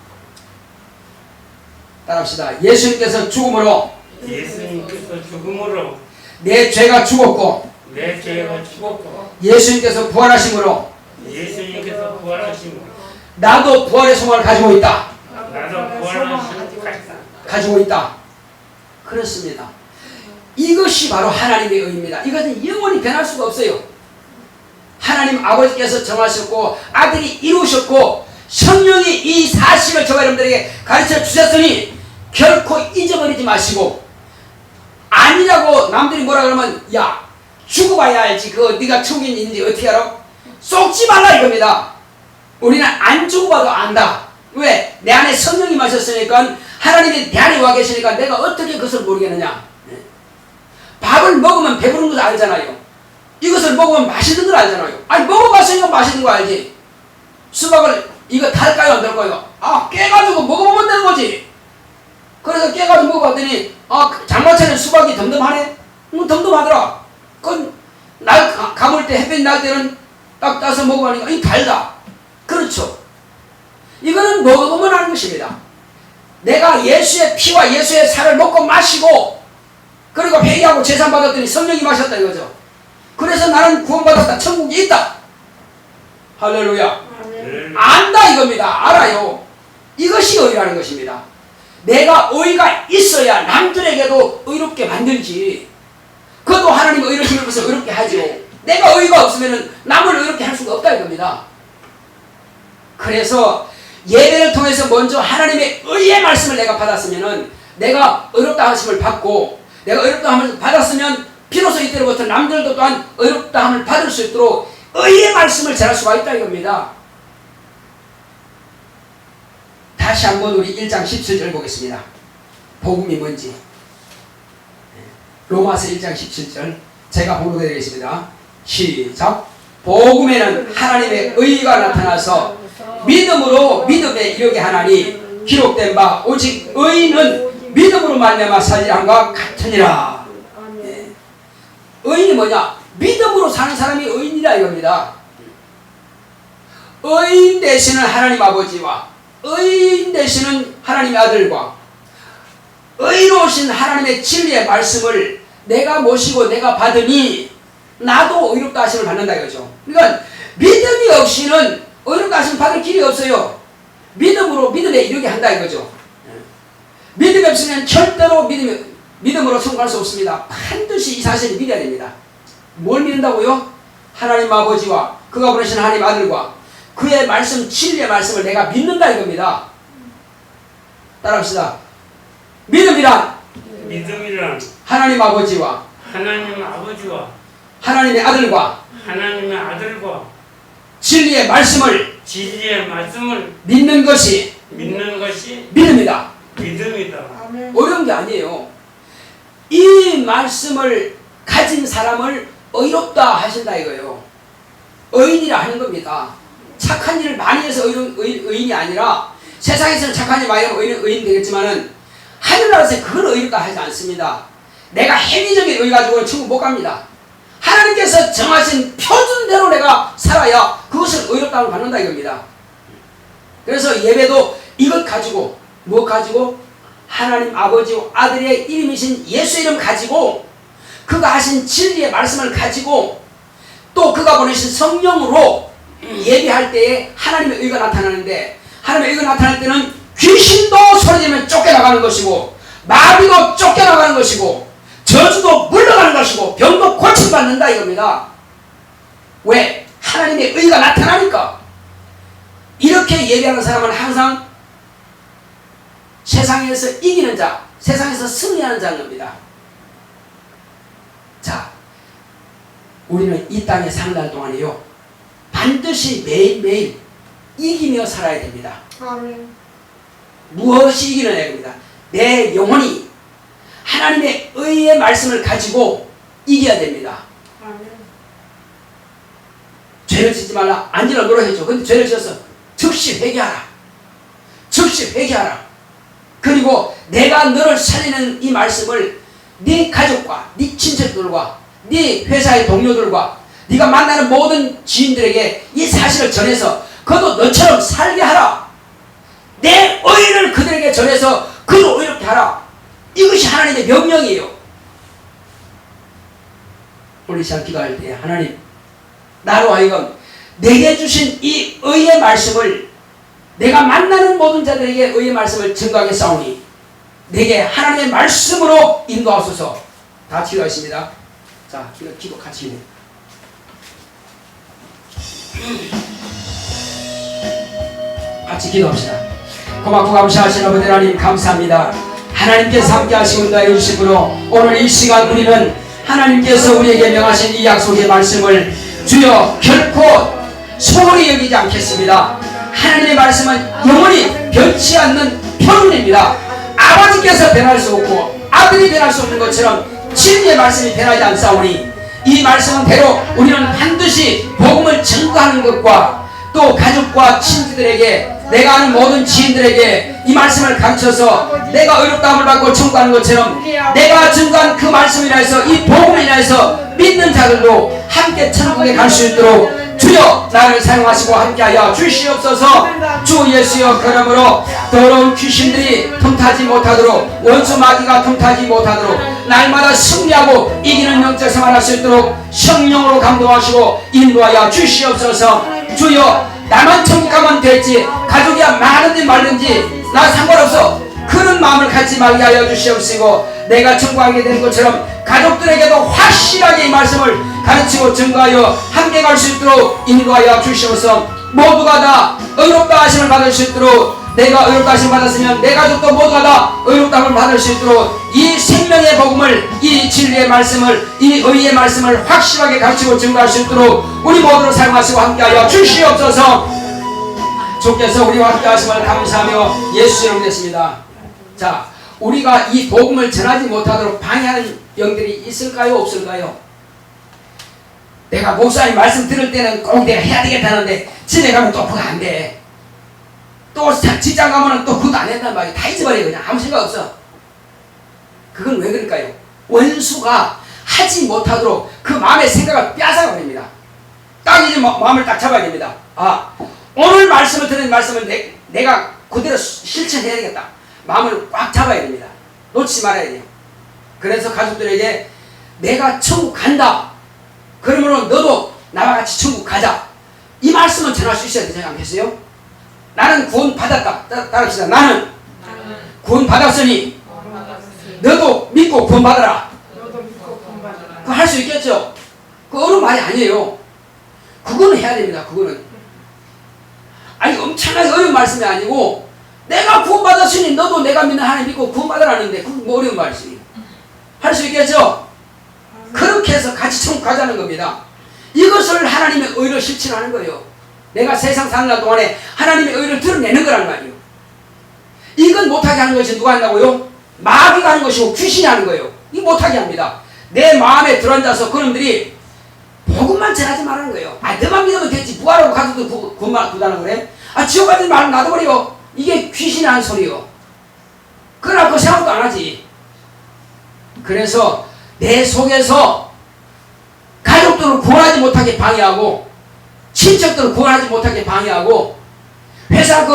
따라합시다. 예수님께서 죽음으로 예수님께서 죽음으로 내 죄가 죽었고 내 죄가 죽었고 예수님께서 부활하심으로 예수님께서 부활하심으로 나도 부활의 소망을 가지고 있다. 나도 부활하심을 가지고 있다. 그렇습니다. 이것이 바로 하나님의 의입니다. 이것은 영원히 변할 수가 없어요. 하나님 아버지께서 정하셨고 아들이 이루셨고 성령이 이 사실을 저와 여러분들에게 가르쳐 주셨으니 결코 잊어버리지 마시고 아니라고 남들이 뭐라 그러면 야 죽어봐야 알지 그거 네가 천국인지 어떻게 알아? 속지 말라 이겁니다. 우리는 안 죽어봐도 안다. 왜? 내 안에 성령이 마셨으니까 하나님이 내 안에 와 계시니까 내가 어떻게 그것을 모르겠느냐. 밥을 먹으면 배부른 것을 알잖아요. 이것을 먹으면 맛있는 걸 알잖아요. 아니 먹어봤으니까 맛있는 거 알지. 수박을 이거 달까요 안 달까요? 아 깨가지고 먹어보면 되는 거지. 그래서 깨가지고 먹어봤더니 장마철에 수박이 덤덤하네. 덤덤하더라. 그건 날 감을 때 햇빛 날 때는 딱 따서 먹어보니까 이 달다. 그렇죠. 이거는 먹어보면 하는 것입니다. 내가 예수의 피와 예수의 살을 먹고 마시고 그리고 회개하고 제산 받았더니 성령이 마셨다 이거죠. 그래서 나는 구원받았다. 천국이 있다. 할렐루야. 안다 이겁니다. 알아요. 이것이 의라는 것입니다. 내가 의가 있어야 남들에게도 의롭게 만들지. 그것도 하나님 의로심을 위해서 의롭게 하죠. 내가 의가 없으면 남을 의롭게 할 수가 없다 이겁니다. 그래서 예배를 통해서 먼저 하나님의 의의 말씀을 내가 받았으면은 내가 의롭다 하심을 받고 내가 의롭다 함을 받았으면 비로소 이때로부터 남들도 또한 의롭다 함을 받을 수 있도록 의의 말씀을 전할 수가 있다 이겁니다. 다시 한번 우리 1장 17절 보겠습니다. 복음이 뭔지. 로마서 1장 17절 제가 봉독해 드리겠습니다. 시작. 복음에는 하나님의 의가 나타나서 믿음으로 믿음에 이르게 하나니 기록된 바 오직 의인은 믿음으로 말미암아 살리함과 같으니라. 네. 의인이 뭐냐? 믿음으로 사는 사람이 의인이라 이겁니다. 의인 되시는 하나님 아버지와 의인 되시는 하나님의 아들과 의로우신 하나님의 진리의 말씀을 내가 모시고 내가 받으니 나도 의롭다 하심을 받는다 이거죠. 그러니까 믿음이 없이는 의롭다 하심 받을 길이 없어요. 믿음으로 믿음에 이르게 한다 이거죠. 믿음이 없으면 절대로 믿음으로 성공할 수 없습니다. 반드시 이 사실을 믿어야 됩니다. 뭘 믿는다고요? 하나님 아버지와 그가 보내신 하나님 아들과 그의 말씀 진리의 말씀을 내가 믿는다 이겁니다. 따라합시다. 믿음이란 하나님 아버지와 하나님의 아들과 진리의 말씀을 믿는 것이 믿음이다. 어려운 게 아니에요. 이 말씀을 가진 사람을 의롭다 하신다 이거예요. 의인이라 하는 겁니다. 착한 일을 많이 해서 의인이 아니라 세상에서는 착한 일 많이 하면 의인 되겠지만은 하늘나라에서 그걸 의롭다 하지 않습니다. 내가 행위적인 의 가지고는 천국 못 갑니다. 하나님께서 정하신 표준대로 내가 살아야 그것을 의롭다고 받는다 이겁니다. 그래서 예배도 이것 가지고 무엇 가지고 하나님 아버지와 아들의 이름이신 예수 이름 가지고 그가 하신 진리의 말씀을 가지고 또 그가 보내신 성령으로 예배할 때에 하나님의 의가 나타나는데 하나님의 의가 나타날 때는 귀신도 소리지르면 쫓겨나가는 것이고 마비도 쫓겨나가는 것이고 저주도 물러가는 것이고 병도 고침받는다 이겁니다. 왜? 하나님의 의가 나타나니까. 이렇게 예배하는 사람은 항상 세상에서 이기는 자, 세상에서 승리하는 자인 겁니다. 자, 우리는 이 땅에 사는 날 동안에요 반드시 매일매일 이기며 살아야 됩니다. 무엇이 이기느냐 이겁니다. 내 영혼이 하나님의 의의 말씀을 가지고 이겨야 됩니다. 죄를 짓지 말라. 안지라 노력했죠. 근데 죄를 지었어. 즉시 회개하라. 즉시 회개하라. 그리고 내가 너를 살리는 이 말씀을 네 가족과 네 친척들과 네 회사의 동료들과 네가 만나는 모든 지인들에게 이 사실을 전해서 그도 너처럼 살게 하라. 내 의를 그들에게 전해서 그도 의롭게 하라. 이것이 하나님의 명령이에요. 우리 시간 기도할 때 하나님 나로 하여금 내게 주신 이 의의 말씀을 내가 만나는 모든 자들에게 의의 말씀을 증거하게 싸우니 내게 하나님의 말씀으로 인도하소서. 다 기도하십니다. 자, 기도 같이 해. 같이 기도합시다. 고맙고 감사하신 아버지 하나님 감사합니다. 하나님께서 함께 하시고 인도해 주심으로 오늘 이 시간 우리는 하나님께서 우리에게 명하신 이 약속의 말씀을 주여 결코 소홀히 여기지 않겠습니다. 하나님의 말씀은 영원히 변치 않는 표준입니다. 아버지께서 변할 수 없고 아들이 변할 수 없는 것처럼 진리의 말씀이 변하지 않사오니 이 말씀대로 우리는 반드시 복음을 증거하는 것과 또 가족과 친지들에게 내가 아는 모든 지인들에게 이 말씀을 가르쳐서 내가 의롭다함을 받고 청구하는 것처럼 내가 증거한 그 말씀을 인하여서 이 복음을 인하여서 믿는 자들도 함께 천국에 갈 수 있도록 주여 나를 사용하시고 함께하여 주시옵소서. 주 예수여, 그러므로 더러운 귀신들이 틈타지 못하도록 원수 마귀가 틈타지 못하도록 날마다 승리하고 이기는 영적 생활할 수 있도록 성령으로 감동하시고 인도하여 주시옵소서. 주여 나만 천국 가면 될지 가족이야 많은지 말든지 나 상관없어 그런 마음을 갖지 말게 하여 주시옵시고 내가 청구하게 된 것처럼 가족들에게도 확실하게 이 말씀을 가르치고 증거하여 함께 갈 수 있도록 인도하여 주시옵소서. 모두가 다 의롭다 하심을 받을 수 있도록 내가 의롭다 하심을 받았으면 내 가족도 모두가 다 의롭다함을 받을 수 있도록 이 생명의 복음을 이 진리의 말씀을 이 의의 말씀을 확실하게 가르치고 증거할 수 있도록 우리 모두를 사용하시고 함께하여 주시옵소서. 주께서 우리와 함께 하심을 감사하며 예수 이름으로 됐습니다. 자, 우리가 이 복음을 전하지 못하도록 방해하는 영들이 있을까요 없을까요? 내가 목사님 말씀 들을 때는 꼭 내가 해야 되겠다는데 집에 가면 또 그거 안 돼. 또 직장 가면은 또 그것도 안 된단 말이야. 다 잊어버려 그냥 아무 생각 없어. 그건 왜 그럴까요? 원수가 하지 못하도록 그 마음의 생각을 빼앗아 버립니다. 딱 이제 마음을 딱 잡아야 됩니다. 아, 오늘 말씀을 들은 말씀은 내가 그대로 실천해야 되겠다. 마음을 꽉 잡아야 됩니다. 놓치지 말아야 돼요. 그래서 가족들에게 내가 천국 간다. 그러면 너도 나와 같이 천국 가자. 이 말씀은 전할 수 있어야 되지 않겠어요? 나는 구원 받았다. 따라합시다. 나는 구원 받았으니 너도 믿고 구원 받아라. 그거 할 수 있겠죠? 그 어려운 말이 아니에요. 그거는 해야 됩니다. 그거는. 아니 엄청나게 어려운 말씀이 아니고 내가 구원 받았으니 너도 내가 믿는 하나님 믿고 구원 받으라는데 그건 뭐 어려운 말씀이. 할 수 있겠죠? 그렇게 해서 같이 천국 가자는 겁니다. 이것을 하나님의 의를 실천하는 거예요. 내가 세상 사는 날 동안에 하나님의 의를 드러내는 거란 말이에요. 이건 못하게 하는 것이 누가 한다고요? 마귀가 하는 것이고 귀신이 하는 거예요. 이 못하게 합니다. 내 마음에 들어앉아서 그놈들이 복음만 전하지 말라는 거예요. 아, 너만 믿으면 됐지. 부활하고 가서도 구원만 구다는 거래. 아, 지옥 가지 말고 놔둬버려. 이게 귀신이 하는 소리요. 그러나 그 생각도 안 하지. 그래서 내 속에서 가족들을 구원하지 못하게 방해하고 친척들을 구원하지 못하게 방해하고 회사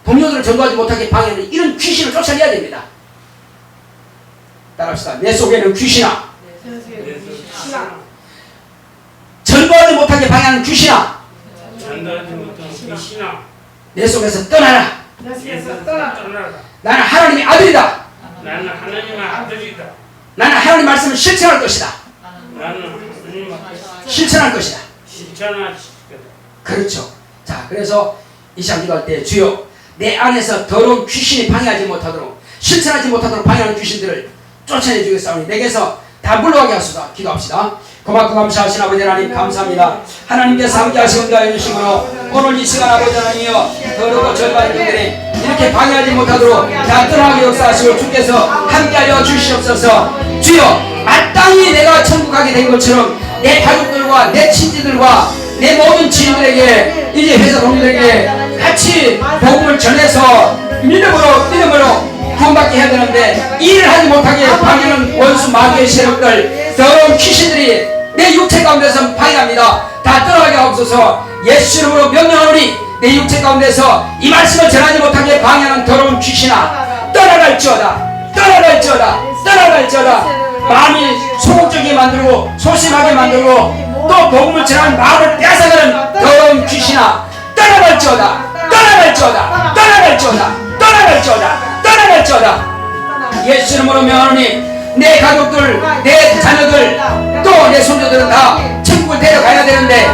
동료들을 전도하지 못하게 방해하는 이런 귀신을 쫓아내야 됩니다. 따라합시다. 내 속에는 귀신아, 전도하지 못하게 방해하는 귀신아, 내 속에서 떠나라. 나는 하나님의 아들이다. 나는 하나님의 아들이다. 나는 하나님 말씀을 실천할 것이다. 나는 하나님 실천할 것이다. 실천할 것이다. 그렇죠. 자, 그래서 이 시간 기도할 때 주여 내 안에서 더러운 귀신이 방해하지 못하도록 실천하지 못하도록 방해하는 귀신들을 쫓아내 주겠사오니 내게서 다 물러가게 하소서. 기도합시다. 고맙고 감사하신 아버지 하나님 감사합니다. 하나님께서 함께 하시는 자 이러심으로 오늘 이 시간 아버지 하나님이여 더럽고 절반의 분들이 이렇게 방해하지 못하도록 다 떠나게 역사하시고 주께서 함께하여 주시옵소서. 주여 마땅히 내가 천국 가게 된 것처럼 내 가족들과 내 친지들과 내 모든 지인들에게 이제 회사 동료들에게 같이 복음을 전해서 믿음으로 구원받게 해야 되는데 이를 하지 못하게 방해하는 원수 마귀의 세력들 더러운 귀신들이 내 육체 가운데서 방해합니다. 다 떠나가게 하옵소서. 예수 이름으로 명령하노니 내 육체 가운데서 이 말씀을 전하지 못하게 방해하는 더러운 귀신아 떠나갈지어다. 떠나갈지어다. 떠나갈지어다. 마음이 소극적이게 만들고 소심하게 만들고 또 복음을 전하는 마음을 빼앗아가는 더러운 귀신아 떠나갈지어다. 떠나갈지어다. 떠나갈지어다. 떠나갈지어다. 떠나갈지어다. 예수 이름으로 명하노니 내 가족들, 내 자녀들, 또 내 손주들은 다 천국을 데려가야 되는데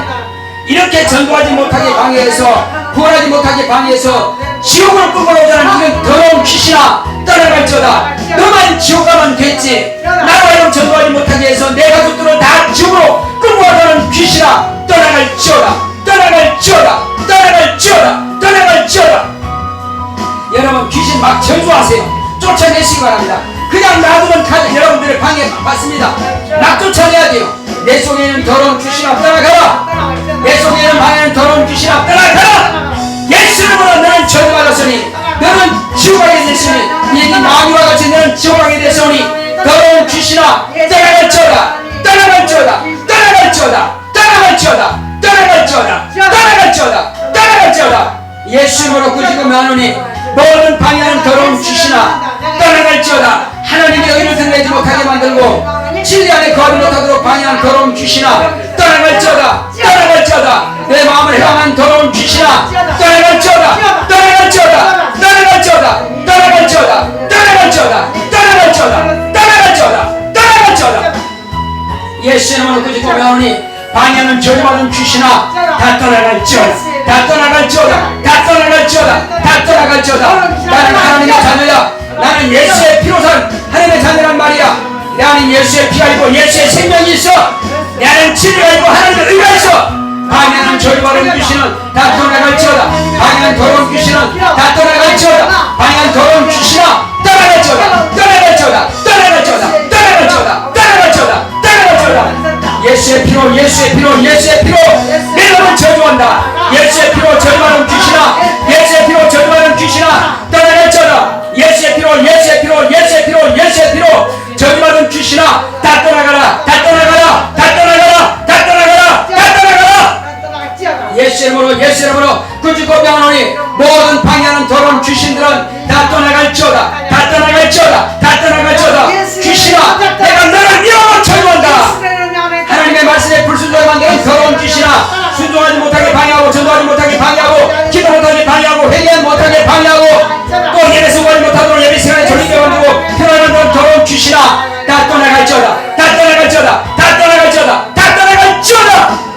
이렇게 전도하지 못하게 방해해서 구원하지 못하게 방해해서 지옥으로 끌고 오자는 이런 더러운 귀신아 떠나갈지어다. 너만 지옥 가면 됐지. 나와 전도하지 못하게 해서 내 가족들을 다 지옥으로 끌고 오자는 귀신아 떠나갈지어다. 떠나갈지어다. 떠나갈지어다. 떠나갈지어다. 여러분 귀신 막 저주하세요. 쫓아내시기 바랍니다. 그냥 놔두면 여러분들의 방해받습니다. 막 쫓아내야 돼요. 내 속에 있는 더러운 귀신아 떠나가라. 내 속에 있는 방해는 더러운 귀신아 떠나가라. 예수 이름으로 너는 저주받았으니 너는 지옥하게 됐으니 이 마귀와 같이 너는 지옥하게 됐으니 더러운 귀신아 떠나갈지어다. 떠나갈지어다. 떠나갈지어다. 떠나갈지어다. 떠나갈지어다. 떠나갈지어다. 떠나갈지어다. 예수 이름으로 꾸짖고 명하노니 모든 방해하는 더러운 귀신아 떠나갈지어다. 하나님의 의를 드러내지 못하게 만들고 진리 안에 거하지 못하도록 방해하는 더러운 귀신아 떠나갈지어다. 떠나갈지어다. 내 마음을 향한 더러운 귀신아 떠나갈지어다. 떠나갈지어다. 떠나갈지어다. 떠나갈지어다. 떠나갈지어다. 떠나갈지어다. 떠나갈지어다. 떠나갈지어다. 예수 이름으로 꾸짖고 명하노니 방해하는 저주받은 귀신아 다 떠나갈지어다. 다 떠나갈지어다. 다 떠나갈지어다. 다 떠나갈지어다. 나는 하나님의 자녀야. 나는 예수의 피로 산 하나님의 자녀란 말이야. 나는 예수의 피가 있고 예수의 생명이 있어. 나는 진리가 있고 하나님의 의가 있어. 방해하는 저주받은 귀신은 다 떠나갈지어다. 방해하는 더러운 귀신은 다 떠나갈지어다. 방해하는 더러운 귀신아 떠나갈지어다. 떠나갈지어다. 떠나갈지어다. 떠나갈지어다. 떠나갈지어다. 떠나갈지어다. 예수의 피로 예수의 피로 예수의 피로 내 이름을 저주한다. 예수의 피로 저주받은 귀신아 예수의 피로 저주받은 귀신아 떠나갈지어다. 예수의 피로 예수의 피로 예수의 피로 예수의 피로 저주받은 귀신아 다 떠나가라. 다 떠나가라. 다 떠나가라. 다 떠나가라. 다 떠나가라. 예수 이름으로 예수 이름으로 꾸짖고 명하노니 모든 방해하는 더러운 귀신들은 다 떠나갈지어다. 다 떠나갈지어다. 다 떠나갈지어다. 귀신아 내가 너를 이름으로 저주한다. 하나님의 말씀에 불순종하게 만드는 더러운 귀신아 순종하지 못하게 방해하고 전도하지 못하게 방해하고 기도 못하게 방해하고 회개 못하게 방해하고 또 예배 수고하지 못하도록 예배 시간에 졸리게 만들고 편안한 더러운 귀신아 다 떠나갈지어다. 다 떠나갈지어다. 다 떠나갈지어다. 다 떠나갈지어다.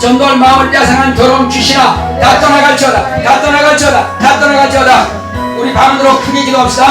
전도할 마음을 빼앗아간 더러운 귀신아 다 떠나갈지어다. 다 떠나갈지어다. 다 떠나갈지어다. 우리 밤으로 크게 기도합시다.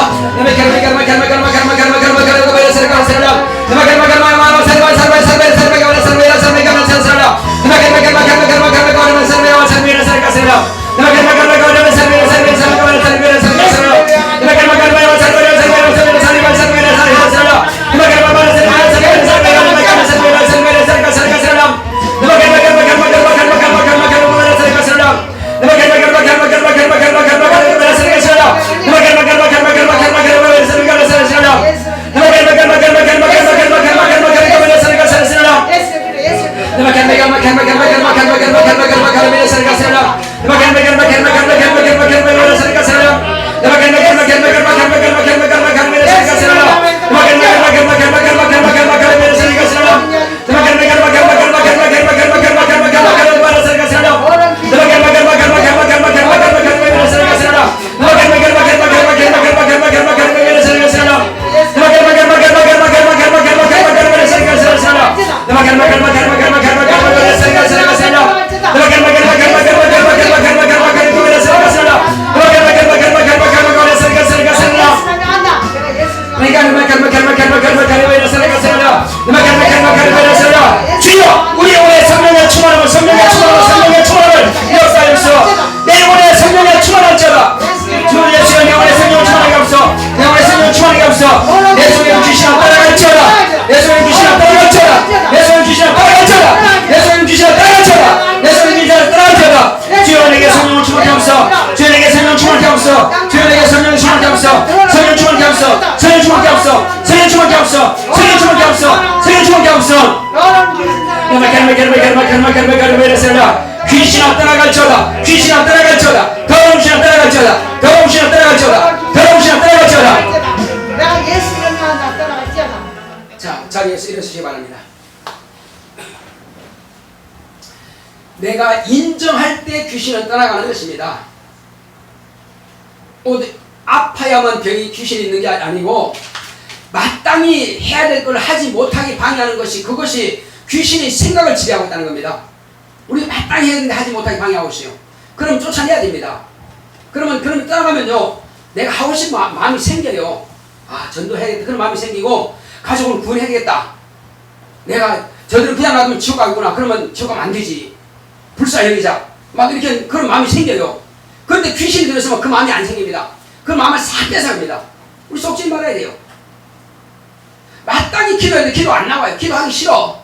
주여 우리 영혼의 성령의 충만함을 성령의 충만함을 성령의 충만함을 역사하옵소서. 내 영혼의 성령의 충만할지어다. 주 예수의 내 영혼의 성령을 충만하게 하옵소서. 내 영혼의 성령을 충만하게 하옵소서. 내 속에 귀신아 떠나갈지어다. 내 속에 귀신아 떠나갈지어다. 내 속에 귀신아 떠나갈지어다. 내 속에 귀신아 떠나갈지어다. 내 속에 귀신아 떠나갈지어다. 주여 내게 성령을 충만하게 하옵소서. 주여 내게 성령을 충만하게 하옵소서. 주여 내게 성령을 충만하게 하옵소서. 성령 충만하게 하옵소서. 성령 충만하게 하옵소서. 성령 충만하게 하옵소서. 성령 충만하게 하옵소서. 성령 충만하게 하옵소서. 귀신아 떠나갈지어다. 귀신아 떠나갈지어다. 더러운 귀신아 떠나갈지어다. 더러운 귀신아 떠나갈지어다. 더러운 귀신아 떠나갈지어다. 내가 예수 이름만 나 떠나갈지어다. 자, 자리에서 일어서시기 바랍니다. 내가 인정할 때 귀신은 떠나가는 것입니다. 아파야만 병이 귀신이 있는 게 아니고 마땅히 해야 될 걸 하지 못하게 방해하는 것이 그것이 귀신의 생각을 지배하고 있다는 겁니다. 우리가 마땅히 해야 되는데 하지 못하게 방해하고 있어요. 그럼 쫓아내야 됩니다. 그러면 떠나가면요 내가 하고 싶은 마음이 생겨요. 아 전도해야겠다 그런 마음이 생기고 가족을 구원해야겠다. 내가 저들은 그냥 놔두면 지옥 가겠구나. 그러면 지옥 가면 안 되지. 불사여기자 막 이렇게 그런 마음이 생겨요. 그런데 귀신이 들어서면 그 마음이 안 생깁니다. 그 마음을 싹 뺏어갑니다. 우리 속지 말아야 돼요. 마땅히 기도했는데 기도 안 나와요. 기도하기 싫어.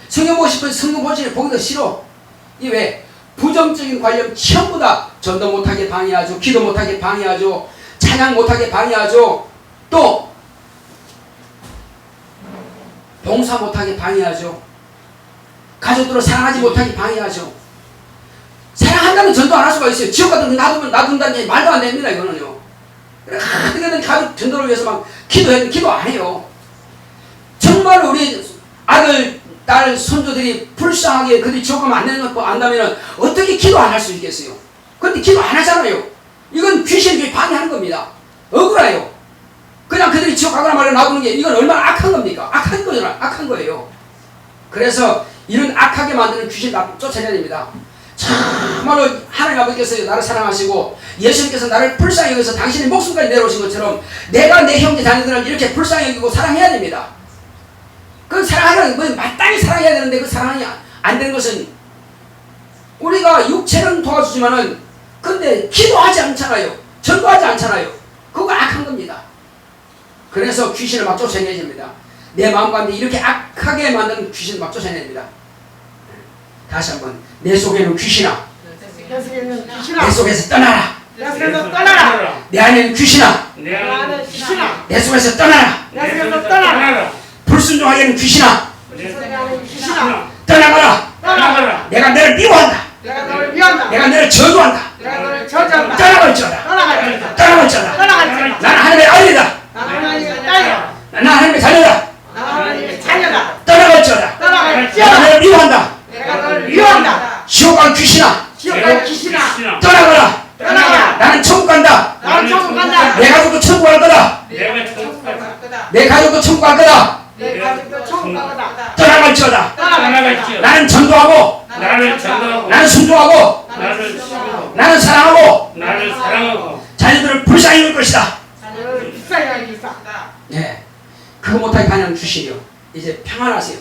성경 보고 싶은 성경 보기도 싫어. 이 왜? 부정적인 관념 전부 다 전도 못하게 방해하죠. 기도 못하게 방해하죠. 찬양 못하게 방해하죠. 또 봉사 못하게 방해하죠. 가족들을 사랑하지 못하게 방해하죠. 사랑한다면 전도 안 할 수가 있어요. 지옥 같은 거 놔둔다는 게 말도 안 됩니다. 이거는요. 어떻게든 가족 전도를 위해서 막 기도했는데 기도 안 해요. 정말 우리 아들, 딸, 손주들이 불쌍하게 그들이 지옥 가면 안 되는 거 안다면 어떻게 기도 안 할 수 있겠어요? 근데 기도 안 하잖아요. 이건 귀신이 방해하는 겁니다. 억울해요. 그냥 그들이 지옥 가거나 말이나 놔두는 게 이건 얼마나 악한 겁니까? 악한 거잖아. 악한 거예요. 그래서 이런 악하게 만드는 귀신 쫓아내야 됩니다. 정말로 하나님 아버지께서 나를 사랑하시고 예수님께서 나를 불쌍히 여기서 당신의 목숨까지 내려오신 것처럼 내가 내 형제 자녀들을 이렇게 불쌍히 여기고 사랑해야 됩니다. 그 사랑하는 건 마땅히 사랑해야 되는데 그 사랑이 안 되는 것은 우리가 육체는 도와주지만은 근데 기도하지 않잖아요. 전도하지 않잖아요. 그거 악한 겁니다. 그래서 귀신을 막 쫓아내야 됩니다. 내 마음 가운데 이렇게 악하게 만드는 귀신을 막 쫓아내야 됩니다. 다시 한번 내 속에는 귀신아 내 속에서 떠나라. 내 속에서 떠나라. 내 안에는 귀신아 내 안에 귀신아. 내 속에서 떠나라. 내 속에서 떠나라. 불순종하게는 귀신아 내 귀신아. 떠나가라. 떠나가라. 내가 너를 미워한다. 내가 너를 미워한다. 내가 너를 저주한다. 내가 너를 저주한다. 떠나갈지어다. 떠나갈지어다. 떠나갈지어다. 떠나갈지어다. 나는 하나님의 아들이다. 나는 하나님의 딸이야. 나는 하나님의 자녀다. 나는 하나님의 자녀다. 떠나갈지어다. 내가 떠나갈지어다. 너를 미워한다. 내가 너를 미워한다. 지옥 간 귀신아 지옥 갈 귀신아. 떠나가라. 떠나가. 나는 천국 간다. 나는 천국 간다. 내 가족도 천국 갈 거다. 내가 천국 간다. 내 가족도 천국 갈 거다. 내 가족도 천국 가거다. 떠나갈지어다. 떠나갈지어다. 나는 전도하고 나를 전도하고 나는 순종하고 나를 수고하고 나는 사랑하고 나를 사랑하고 자녀들을 불쌍히 여길 것이다. 자녀를 비싸게 하기 있다. 네, 그거 못하게 반하는 귀신이요. 이제 평안하세요.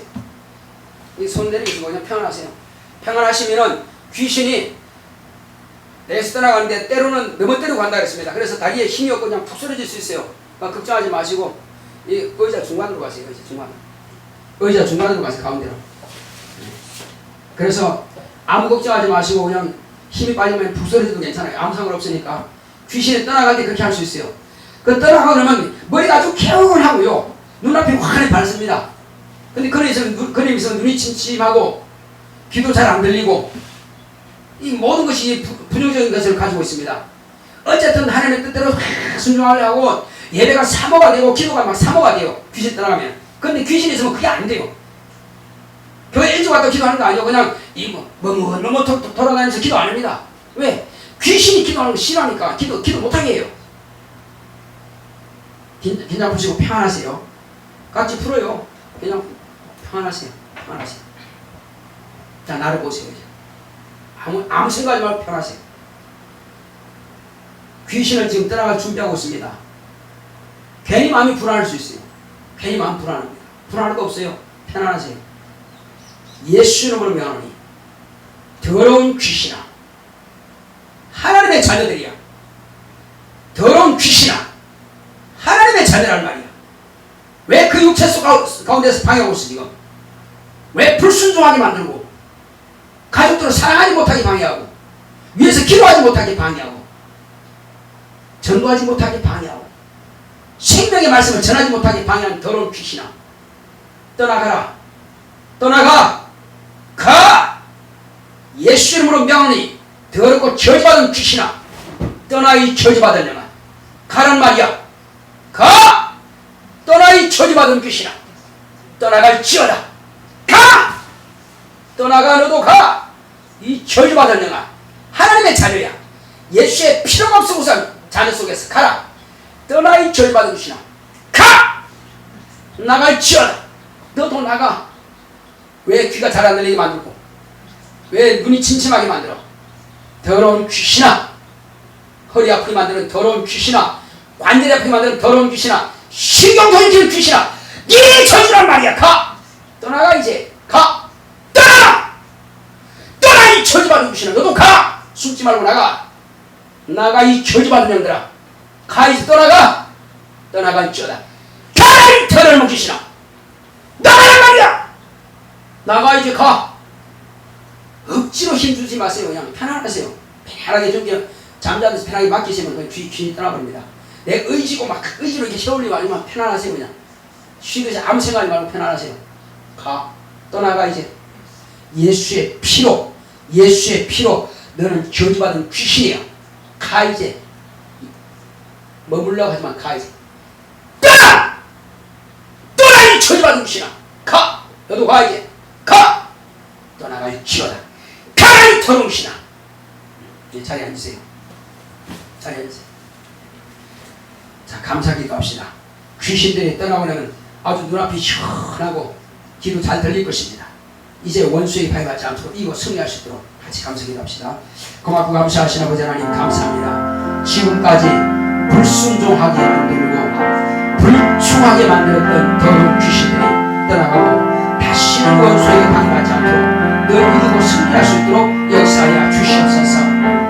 이 손 내리면서 그냥 평안하세요. 평안하시면은 귀신이 내에서 떠나가는데 때로는 넘어뜨리고 간다 그랬습니다. 그래서 다리에 힘이 없고 그냥 푹 쓰러질 수 있어요. 그러니까 걱정하지 마시고 이 의자 중간으로 가세요. 의자 중간. 의자 중간으로 가세요. 가운데로. 그래서 아무 걱정하지 마시고 그냥 힘이 빠지면 푹 쓰러져도 괜찮아요. 아무 상관없으니까. 귀신이 떠나갈 때 그렇게 할 수 있어요. 그 떠나가고 그러면 머리가 아주 개운하고요. 눈앞이 환히 밝습니다. 근데 그런 있으면 눈이 침침하고 귀도 잘 안 들리고 이 모든 것이 부정적인 것을 가지고 있습니다. 어쨌든 하나님의 뜻대로 순종하려고 예배가 사모가 되고 기도가 막 사모가 돼요. 귀신 떠나가면. 근데 귀신이 있으면 그게 안 돼요. 교회 일찍 왔다 기도하는 거 아니고 그냥 너무 돌아다니면서 기도 안 합니다. 왜? 귀신이 기도하는 거 싫어하니까 기도 못하게 해요. 긴장 푸시고 평안하세요. 같이 풀어요. 그냥 평안하세요. 평안하세요. 자, 나를 보세요. 이제. 아무 생각하지 말고 평안하세요. 귀신을 지금 떠나갈 준비하고 있습니다. 괜히 마음이 불안할 수 있어요. 괜히 마음 불안합니다. 불안할 거 없어요. 편안하세요. 예수 이름으로 명하노니 더러운 귀신아 하나님의 자녀들이야. 더러운 귀신아 하나님의 자녀란 말이야. 왜 그 육체 속 가운데서 방해하고 있어 지금? 왜 불순종하게 만들고 가족들을 사랑하지 못하게 방해하고 위에서 기도하지 못하게 방해하고 전도하지 못하게 방해하고 생명의 말씀을 전하지 못하게 방해하는 더러운 귀신아 떠나가라. 떠나가. 가. 예수 이름으로 명하니 더럽고 저주받은 귀신아 떠나 이 저주받은 영아 가란 말이야. 가. 떠나 이 저주받은 귀신아 떠나갈지어다. 가. 떠나가. 너도 가. 이 저주받은 영아 하나님의 자녀야. 예수의 필요가 없어서 자녀 속에서 가라. 떠나 이 저주받은 귀신아 가. 나갈지어다. 너도 나가. 왜 귀가 잘 안 들리게 만들고 왜 눈이 침침하게 만들어? 더러운 귀신아 허리 아프게 만드는 더러운 귀신아 관절이 아프게 만드는 더러운 귀신아 신경통이키는 귀신아 네 저주란 말이야. 가. 떠나가. 이제 가. 떠나. 떠나 이 저주받은 귀신아 너도 가. 숨지 말고 나가. 나가 이 저주받은 영들아 가. 이제 떠나가. 떠나갈지어다. 가라이 털을 뭉치시나. 나가란 말이야. 나가 이제 가. 억지로 힘주지 마세요. 그냥 편안하세요. 편안하게 좀 잠자면서 편하게 맡기시면 그냥 귀신이 떠나버립니다. 내 의지고 막 의지로 이렇게 세울리고 아니면 편안하세요. 그냥 쉬듯이 아무 생각하지 말고 편안하세요. 가. 떠나가 이제. 예수의 피로 너는 저주받은 귀신이야. 가 이제. 머물려고 하지만 가 이제. 떠나 이 저주받은 귀신아. 가. 너도 가 이제. 가. 떠나갈지어다. 가라 이 더러운 귀신아. 예, 자리에 앉으세요. 자리에 앉으세요. 자, 감사기도 합시다. 귀신들이 떠나고 나면 아주 눈앞이 시원하고 귀도 잘 들릴 것입니다. 이제 원수의 발받지 않도록 이거 승리할 수 있도록 같이 감사기도 합시다. 고맙고 감사하신 아버지 하나님 감사합니다. 지금까지 불순종하게 만들고 불충하게 만들었던 더러운 귀신들이 떠나가고 다시는 원수에게 방해받지 않도록 늘 이기고 승리할 수 있도록 역사하여 주시옵소서.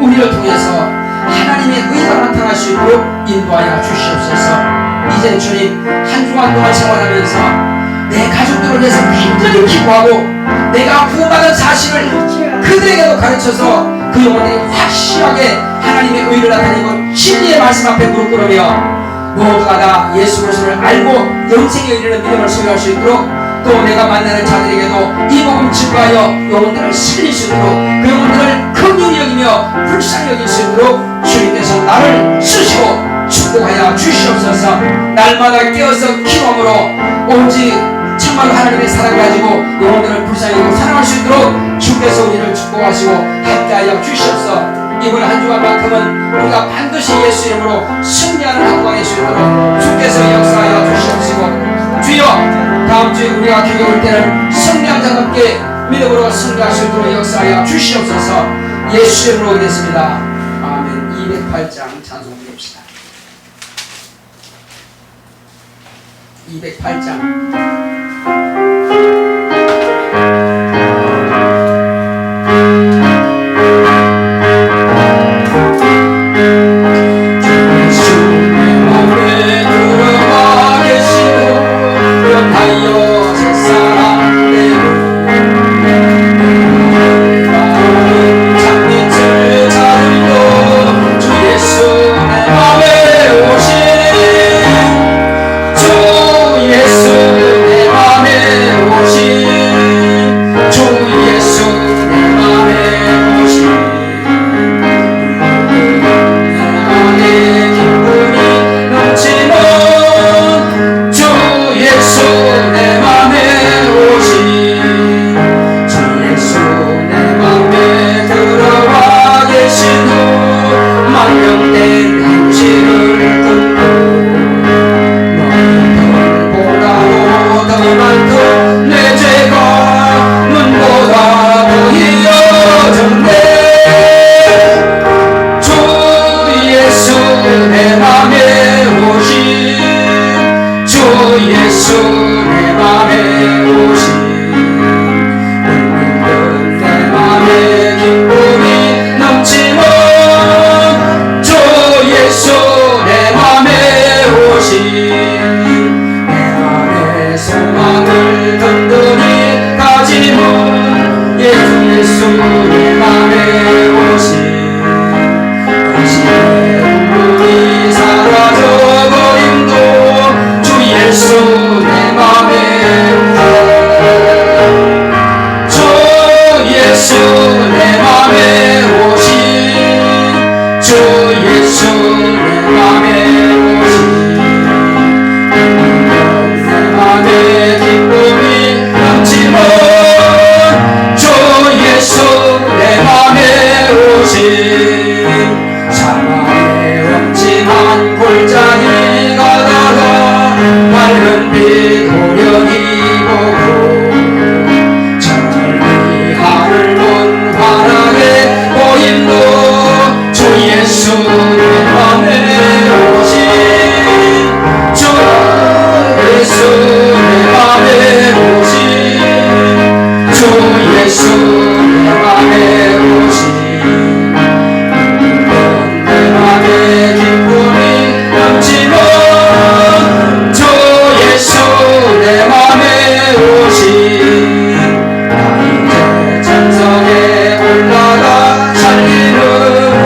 우리를 통해서 하나님의 의가 나타날 수 있도록 인도하여 주시옵소서. 이제 주님 한 주간 동안 생활하면서 내 가족들을 위해서 힘들게 기도하고 내가 구원받은 사실을 그들에게도 가르쳐서 그 영혼들이 확실하게 하나님의 의를 나타내고 진리의 말씀 앞에 무릎 꿇으며 모두가 다 예수 그리스도를 알고 영생에 이르는 믿음을 소유할 수 있도록 또 내가 만나는 자들에게도 이 복음 증거하여 영혼들을 살릴 수 있도록 그 영혼들을 긍휼히 여기며 불쌍히 여길 수 있도록 주님께서 나를 쓰시고 축복하여 주시옵소서. 날마다 깨어서 기도함으로 오직 정말 하나님의 사랑을 가지고 영혼들을 불쌍히 여기고 사랑할 수 있도록 주께서 우리를 축복하시고 함께하여 주시옵소서. 이번 한 주간만큼은 우리가 반드시 예수 이름으로 승리하는 한 주간이 될 수 있도록 주께서 역사하여 주시옵시고 주여 다음 주에 우리가 교회 올 때는 승리한 자와 함께 믿음으로 승리할 수 있도록 역사하여 주시옵소서. 예수 이름으로 기도했습니다. 아멘. 208장 찬송 드립시다. 208장 예수